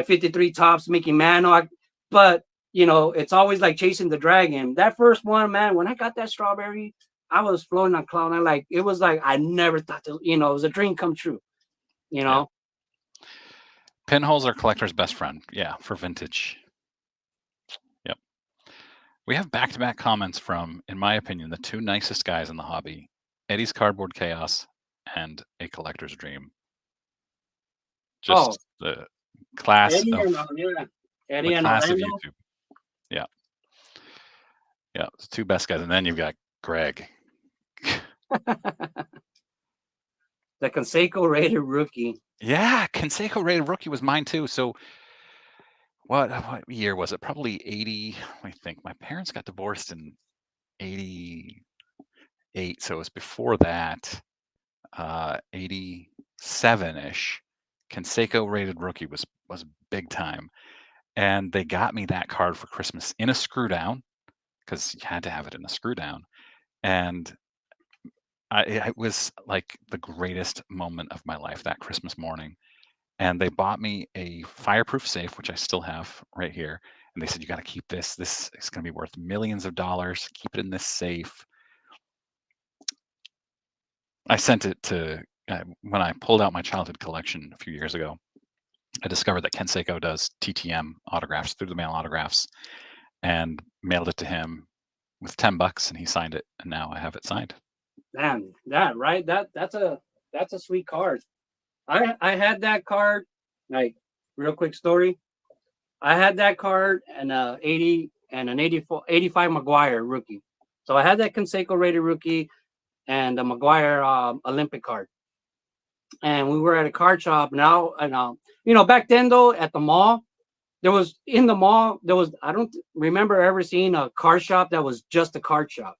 53 Topps Mickey Mantle, but it's always like chasing the dragon. That first one, man, when I got that strawberry, I was floating on cloud nine. It was like I never thought that, it was a dream come true. Pinholes are collector's best friend. Yeah, for vintage. Yep. We have back-to-back comments from, in my opinion, the two nicest guys in the hobby: Eddie's Cardboard Chaos and A Collector's Dream. Just the class Eddie of Eddie and Orlando. YouTube. Yeah, the two best guys, and then you've got Greg. The Canseco rated rookie. Yeah, Canseco rated rookie was mine too. So what year was it? Probably 80. I think my parents got divorced in 88, so it was before that. 87-ish. Canseco rated rookie was big time. And they got me that card for Christmas in a screw down, because you had to have it in a screw down. And it was like the greatest moment of my life that Christmas morning. And they bought me a fireproof safe, which I still have right here. And they said, you got to keep this. This is going to be worth millions of dollars. Keep it in this safe. I sent it to, when I pulled out my childhood collection a few years ago, I discovered that Canseco does TTM autographs, through the mail autographs, and mailed it to him with $10, and he signed it, and now I have it signed. Damn, right? That's a sweet card. I had that card, like, real quick story. I had that card and 80 and an 85 McGuire rookie. So I had that Canseco rated rookie and the McGuire Olympic card. And we were at a card shop now, and back then though, at the mall, I don't remember ever seeing a card shop that was just a card shop.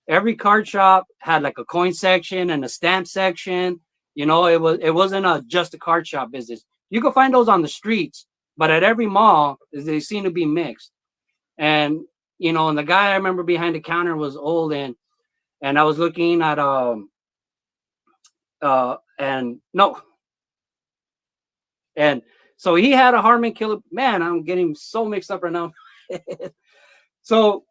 Every card shop had like a coin section and a stamp section. It wasn't just a card shop business. You could find those on the streets, but at every mall, they seem to be mixed. And and the guy I remember behind the counter was old, and I was looking at and so he had a Harman Killebrew. Man, I'm getting so mixed up right now. So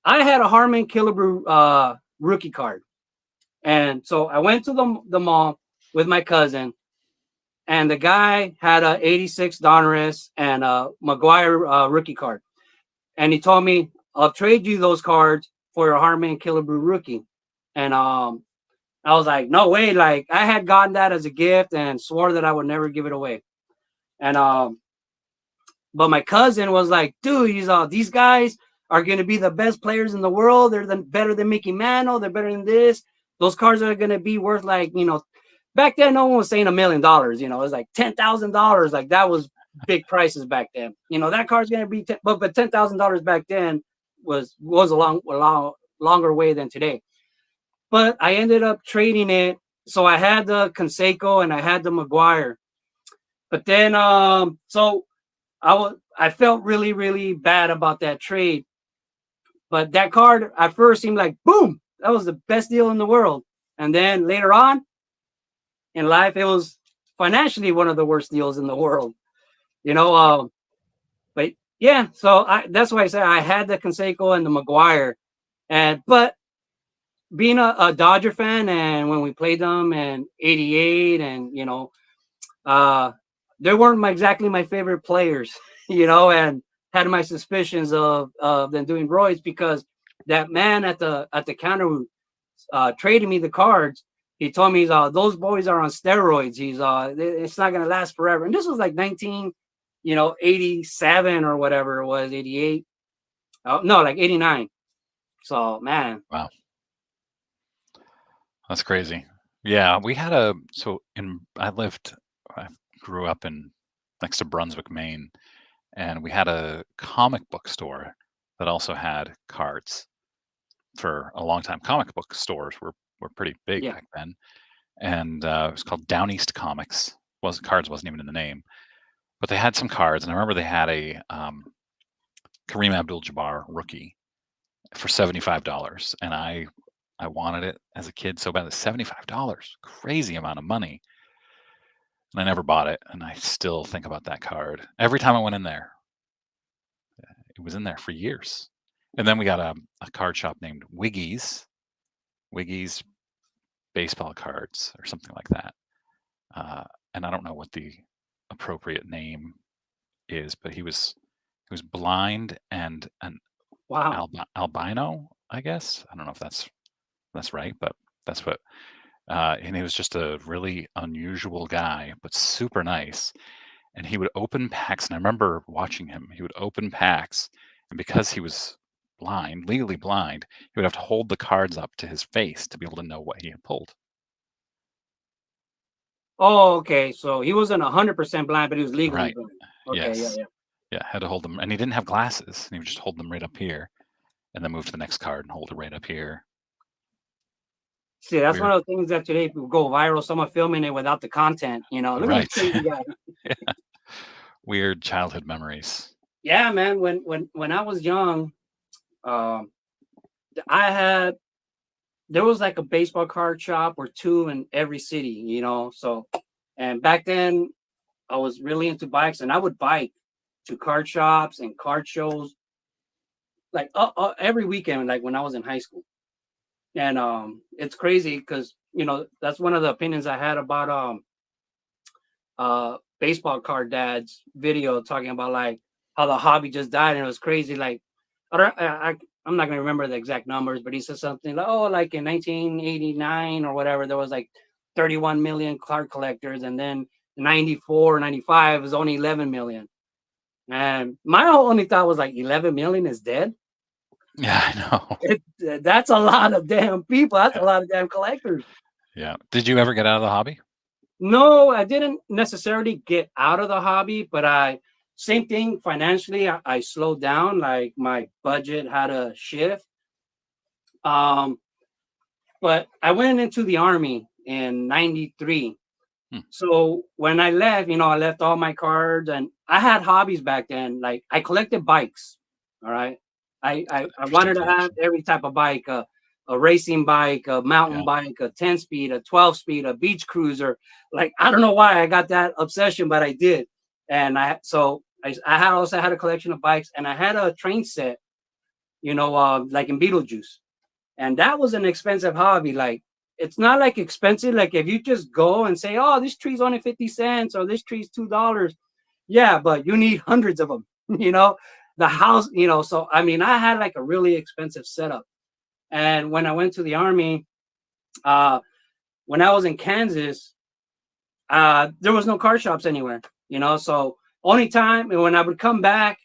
I had a Harman Killebrew rookie card. And so I went to the mall with my cousin, and the guy had a 86 Donruss and a McGuire rookie card. And he told me, I'll trade you those cards for a Harman Killebrew rookie. And I was like, no way. Like, I had gotten that as a gift and swore that I would never give it away. And but my cousin was like, dude, these guys are going to be the best players in the world. They're better than Mickey Mantle. They're better than this. Those cards are going to be worth, like, back then no one was saying $1 million. It was like $10,000. Like, that was big prices back then. That card's going to be, but $10,000 back then was a longer way than today. But I ended up trading it. So I had the Canseco and I had the McGuire. But then, so I felt really, really bad about that trade. But that card at first seemed like, boom, that was the best deal in the world. And then later on in life, it was financially one of the worst deals in the world. You know, but yeah, so that's why I say I had the Canseco and the McGuire. But being a Dodger fan, and when we played them in '88, and they weren't exactly my favorite players, and had my suspicions of them doing roids, because that man at the counter who traded me the cards, he told me those boys are on steroids. It's not gonna last forever. And this was like 87 or whatever it was, 88. No, like 89. So man, wow, that's crazy. Yeah, we had I grew up next to Brunswick, Maine, and we had a comic book store that also had cards for a long time. Comic book stores were pretty big back then, and it was called Down East Comics. Cards wasn't even in the name, but they had some cards, and I remember they had a Kareem Abdul-Jabbar rookie for $75, and I wanted it as a kid so bad. $75, crazy amount of money, and I never bought it. And I still think about that card every time I went in there. It was in there for years. And then we got a card shop named Wiggy's baseball cards or something like that. And I don't know what the appropriate name is, but he was blind and an albino, I guess. I don't know if that's right, but that's what. And he was just a really unusual guy, but super nice. And he would open packs, and I remember watching him. He would open packs, and because he was blind, legally blind, he would have to hold the cards up to his face to be able to know what he had pulled. Oh, okay. So he wasn't 100% blind, but he was legally blind. Okay, yes. Yeah, had to hold them, and he didn't have glasses, and he would just hold them right up here, and then move to the next card and hold it right up here. See, that's one of the things that today will go viral. Someone filming it without the content, Look at this crazy guy. Yeah. Weird childhood memories. Yeah, man. When I was young, there was like a baseball card shop or two in every city, So, and back then, I was really into bikes, and I would bike to card shops and card shows, like every weekend, like when I was in high school. And it's crazy because that's one of the opinions I had about baseball card dad's video, talking about like how the hobby just died, and it was crazy. Like I'm not gonna remember the exact numbers, but he said something like, like in 1989 or whatever, there was like 31 million card collectors, and then 94, 95 was only 11 million. And my only thought was like 11 million is dead. Yeah, I know. That's a lot of damn people. That's a lot of damn collectors. Yeah. Did you ever get out of the hobby? No, I didn't necessarily get out of the hobby, but same thing financially. I slowed down. Like my budget had a shift. But I went into the Army in '93. So when I left, I left all my cards, and I had hobbies back then. Like I collected bikes. All right. I wanted to have every type of bike, a racing bike, a mountain bike, a 10-speed, a 12-speed, a beach cruiser. Like, I don't know why I got that obsession, but I did. And I also had a collection of bikes, and I had a train set, like in Beetlejuice. And that was an expensive hobby. Like, it's not like expensive. Like if you just go and say, oh, this tree's only 50 cents or this tree's $2. Yeah, but you need hundreds of them, the house, so I mean, I had like a really expensive setup. And when I went to the Army, when I was in Kansas, there was no card shops anywhere, so only time when I would come back,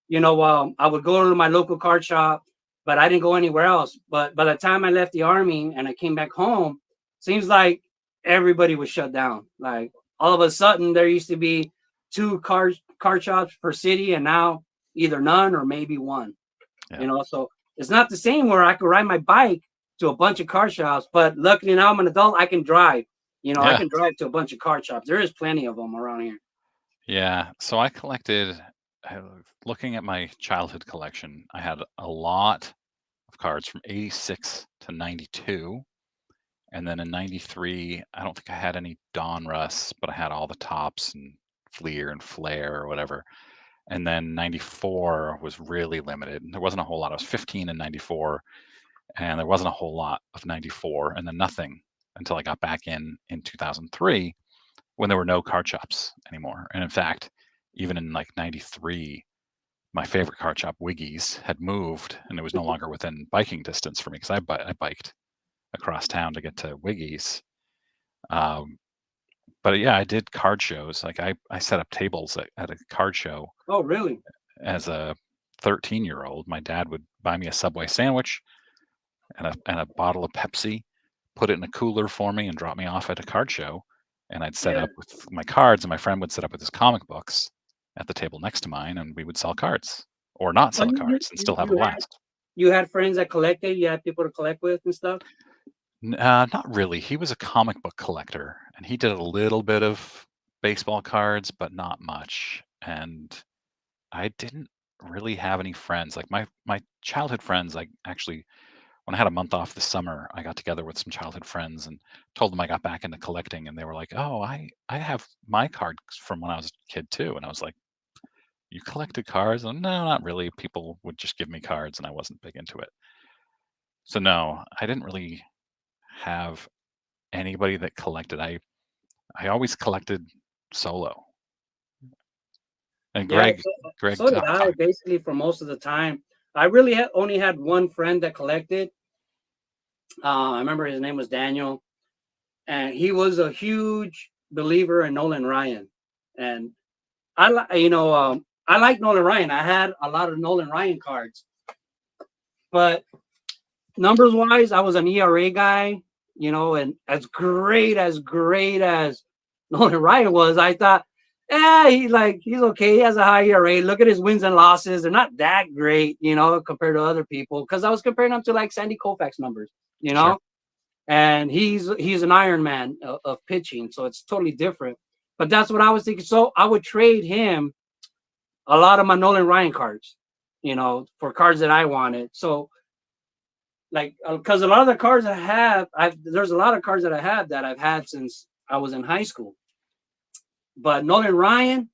I would go to my local card shop, but I didn't go anywhere else. But by the time I left the Army and I came back home, seems like everybody was shut down. Like all of a sudden there used to be 2 card shops per city, and now either none or maybe one. So it's not the same where I could ride my bike to a bunch of card shops, but luckily now I'm an adult, I can drive. I can drive to a bunch of card shops. There is plenty of them around here. Yeah. So I collected, looking at my childhood collection, I had a lot of cards from 86 to 92. And then in 93, I don't think I had any Donruss, but I had all the tops and Fleer and Flare or whatever. And then 94 was really limited. There wasn't a whole lot. I was 15 in 94, and there wasn't a whole lot of 94, and then nothing until I got back in 2003 when there were no card shops anymore. And in fact, even in like 93, my favorite card shop, Wiggy's, had moved, and it was no longer within biking distance for me because I biked across town to get to Wiggy's. But yeah, I did card shows. Like I set up tables at a card show Oh, really? as a 13-year-old. My dad would buy me a Subway sandwich and a bottle of Pepsi, put it in a cooler for me, and drop me off at a card show. And I'd set Yeah. up with my cards, and my friend would set up with his comic books at the table next to mine, and we would sell cards or not Oh, sell cards and still have a blast. you had friends that collected. You had people to collect with and stuff. Not really. He was a comic book collector, and he did a little bit of baseball cards, but not much. And I didn't really have any friends. Like my childhood friends, I actually, when I had a month off this summer, I got together with some childhood friends and told them I got back into collecting, and they were like, "Oh, I have my cards from when I was a kid too." And I was like, "You collected cards?" And no, not really. People would just give me cards, and I wasn't big into it. So no, I didn't really have anybody that collected. I always collected solo. And Yeah, Greg, so did I. Basically, for most of the time, I really only had one friend that collected. I remember his name was Daniel, and he was a huge believer in Nolan Ryan. And I like Nolan Ryan. I had a lot of Nolan Ryan cards, but numbers wise, I was an ERA guy. And as great as Nolan Ryan was, I thought, he's okay. He has a high ERA. Look at his wins and losses; they're not that great, compared to other people. Because I was comparing him to like Sandy Koufax numbers, Sure. and he's an Iron Man of pitching, so it's totally different. But that's what I was thinking. So I would trade him a lot of my Nolan Ryan cards, for cards that I wanted. So, like, because a lot of the cards I have, there's a lot of cards that I have that I've had since I was in high school. But Nolan Ryan,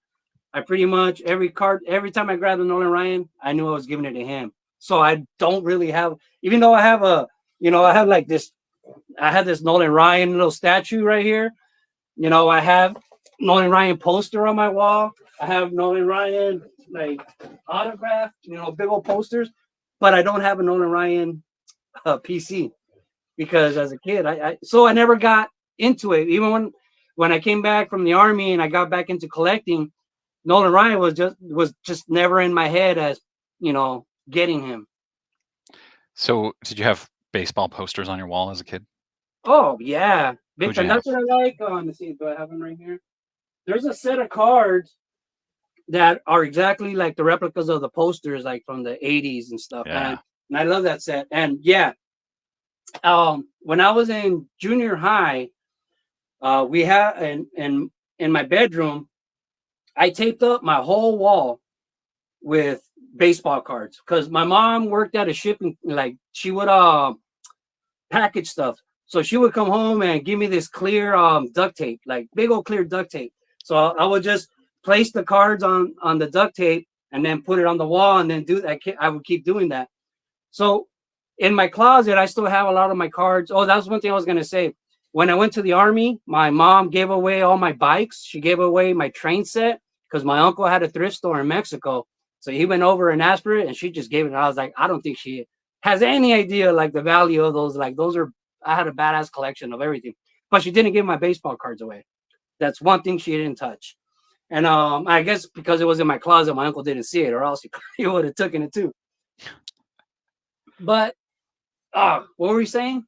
I pretty much every time I grabbed a Nolan Ryan, I knew I was giving it to him. So I don't really have, even though I have I have like this, I had this Nolan Ryan little statue right here. I have Nolan Ryan poster on my wall. I have Nolan Ryan like autograph, big old posters, but I don't have a Nolan Ryan PC because as a kid, I never got into it. Even when I came back from the army and I got back into collecting, Nolan Ryan was just never in my head as getting him. So did you have baseball posters on your wall as a kid? Oh yeah, big time. Who'd you That's what I like. Let's see, do I have them right here? There's a set of cards that are exactly like the replicas of the posters, like from the 80s and stuff. Yeah. And I love that set. And yeah, when I was in junior high, we had in my bedroom, I taped up my whole wall with baseball cards because my mom worked at a shipping, like she would package stuff. So she would come home and give me this clear duct tape, like big old clear duct tape. So I would just place the cards on the duct tape and then put it on the wall and then do that. I would keep doing that. So in my closet, I still have a lot of my cards. Oh, that's one thing I was going to say. When I went to the army, my mom gave away all my bikes. She gave away my train set because my uncle had a thrift store in Mexico. So he went over and asked for it and she just gave it. And I was like, I don't think she has any idea like the value of those. Like I had a badass collection of everything, but she didn't give my baseball cards away. That's one thing she didn't touch. And I guess because it was in my closet, my uncle didn't see it, or else he would have taken it too. But what were we saying?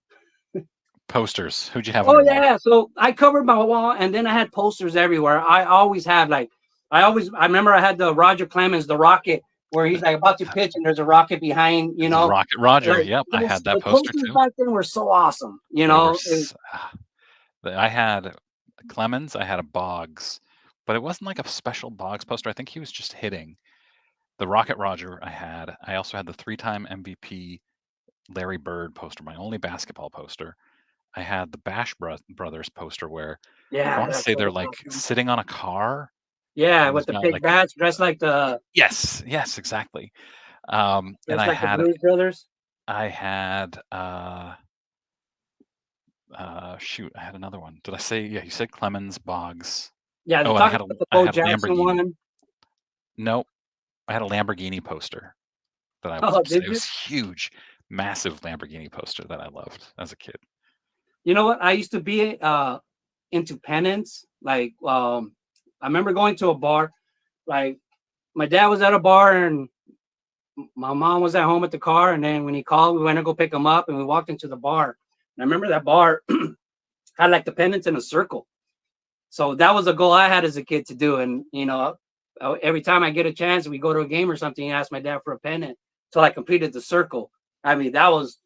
Posters. Who'd you have? Oh yeah. So I covered my wall, and then I had posters everywhere. I always have I remember I had the Roger Clemens, the Rocket, where he's like about to pitch, and there's a rocket behind. Rocket Roger. Like, yep, I had that the poster posters too. back then were so awesome. I had Clemens. I had a Boggs, but it wasn't like a special Boggs poster. I think he was just hitting. The Rocket Roger I had. I also had the 3-time MVP Larry Bird poster, my only basketball poster. I had the Bash Brothers poster where I Yeah, want to that's say so they're like awesome. sitting on a car. Yeah, And he's with the got big like bats, dressed like the yes, exactly. And dressed like the Blues Brothers. I had shoot, I had another one. Did I say yeah, you said Clemens, Boggs. Yeah, they're Oh, and talking about the I Bo had a Jackson Lamborghini. one. Nope. I had a Lamborghini poster that I was Oh, did it you? was huge, massive Lamborghini poster that I loved as a kid. You know what? I used to be into pennants. Like, I remember going to a bar. Like, my dad was at a bar and my mom was at home at the car. And then when he called, we went to go pick him up and we walked into the bar. And I remember that bar had like the pennants in a circle. So that was a goal I had as a kid to do. And, you know, every time I get a chance, we go to a game or something, and ask my dad for a pennant till I completed the circle. I mean, that was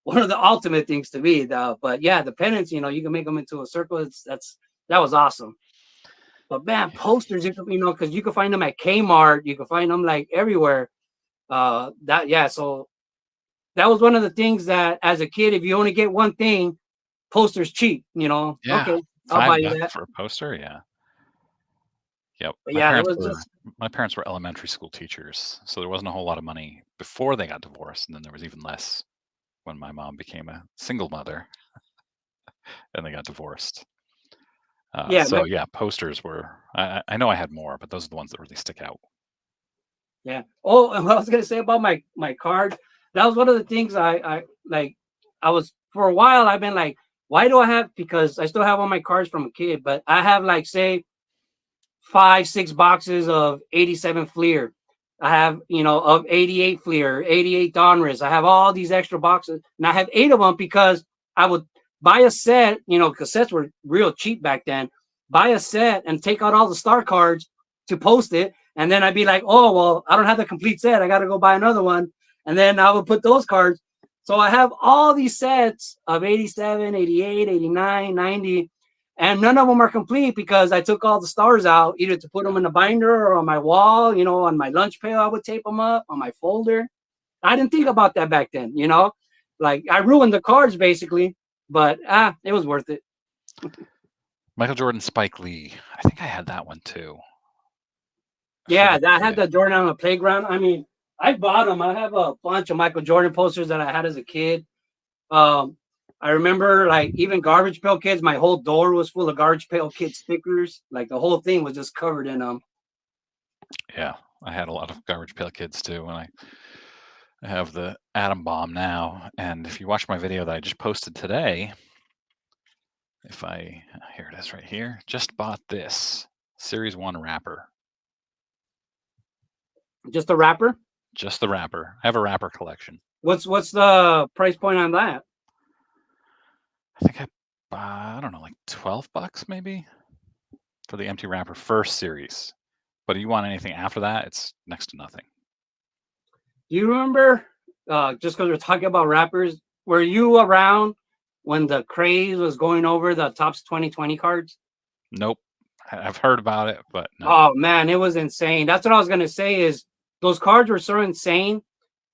one of the ultimate things to me. But yeah, the pennants, you know, you can make them into a circle. That was awesome. But man, posters, you know, because you can find them at Kmart, you can find them like everywhere. So that was one of the things that as a kid, if you only get one thing, posters cheap, you know. Yeah, Okay, I'll buy you $5 that. for a poster. Yeah. Yep. But yeah, it was just My parents were elementary school teachers, so there wasn't a whole lot of money before they got divorced, and then there was even less when my mom became a single mother and they got divorced. yeah, So yeah, posters were. I know I had more, but those are the ones that really stick out. yeah. Oh, and what I was gonna say about my card, that was one of the things I like. I was for a while. I've been like, why do I have? Because I still have all my cards from a kid, but I have like say 5-6 boxes of 87 Fleer. I have, you know, of 88 Fleer, 88 Donruss. I have all these extra boxes, and I have 8 of them because I would buy a set. You know, cassettes were real cheap back then. Buy a set and take out all the star cards to post it, and then I'd be like, oh well, I don't have the complete set. I got to go buy another one, and then I would put those cards. So I have all these sets of 87, 88, 89, 90, and none of them are complete because I took all the stars out either to put them in the binder or on my wall, you know, on my lunch pail. I would tape them up on my folder. I didn't think about that back then, you know, like I ruined the cards basically, but it was worth it. Michael Jordan, Spike Lee. I think I had that one too. Yeah, I had the Jordan on the playground. I mean, I bought them. I have a bunch of Michael Jordan posters that I had as a kid. I remember like even Garbage Pail Kids, my whole door was full of Garbage Pail Kid stickers. Like the whole thing was just covered in them. Yeah, I had a lot of Garbage Pail Kids too. And I have the Atom Bomb now. And if you watch my video that I just posted today, here it is right here, just bought this Series 1 wrapper. Just a wrapper? Just the wrapper. I have a wrapper collection. What's the price point on that? I think I don't know, like $12 maybe for the empty wrapper first series. But if you want anything after that, it's next to nothing. Do you remember, just because we're talking about wrappers, were you around when the craze was going over the Topps 2020 cards? Nope. I've heard about it, but no. Oh man, it was insane. That's what I was gonna say is those cards were so insane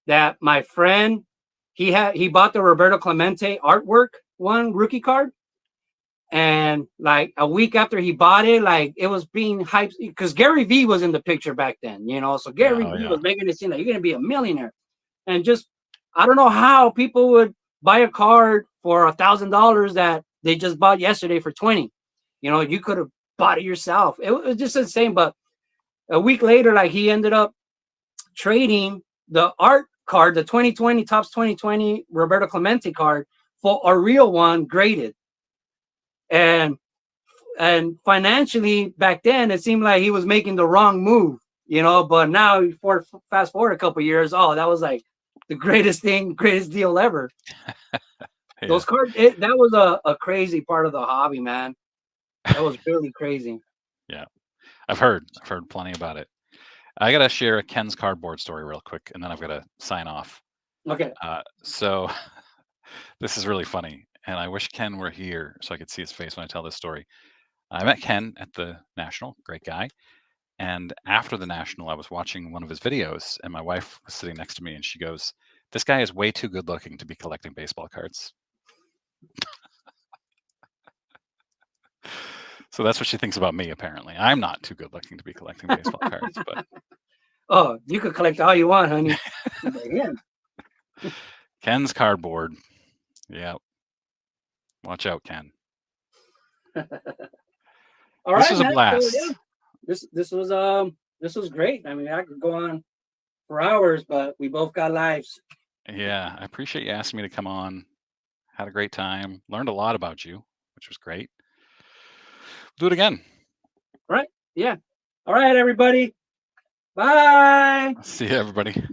that my friend, he bought the Roberto Clemente artwork one rookie card. And like a week after he bought it, like it was being hyped because Gary Vee was in the picture back then, you know. So Gary Vee was making it seem like you're gonna be a millionaire. And just I don't know how people would buy a card for $1,000 that they just bought yesterday for 20. You know, you could have bought it yourself. It was just insane. But a week later, like he ended up trading the art card, the 2020 Topps 2020 Roberto Clemente card for a real one graded. And financially back then it seemed like he was making the wrong move, you know, but now fast forward a couple of years, oh, that was like the greatest deal ever. Yeah. Those cards, that was a crazy part of the hobby, man. That was really crazy. Yeah, I've heard plenty about it. I gotta share a Ken's cardboard story real quick, and then I've got to sign off. Okay. So this is really funny, and I wish Ken were here so I could see his face when I tell this story. I met Ken at the National, great guy. And after the National, I was watching one of his videos, and my wife was sitting next to me, and she goes, "This guy is way too good looking to be collecting baseball cards." So that's what she thinks about me, apparently. I'm not too good looking to be collecting baseball cards, but Oh, you could collect all you want, honey. Yeah. Ken's cardboard. Yeah. Watch out, Ken. All This right, was a man. blast. So, yeah, this was great. I mean, I could go on for hours, but we both got lives. Yeah, I appreciate you asking me to come on. Had a great time. Learned a lot about you, which was great. Do it again. Right? Yeah. All right, everybody. Bye. See you, everybody.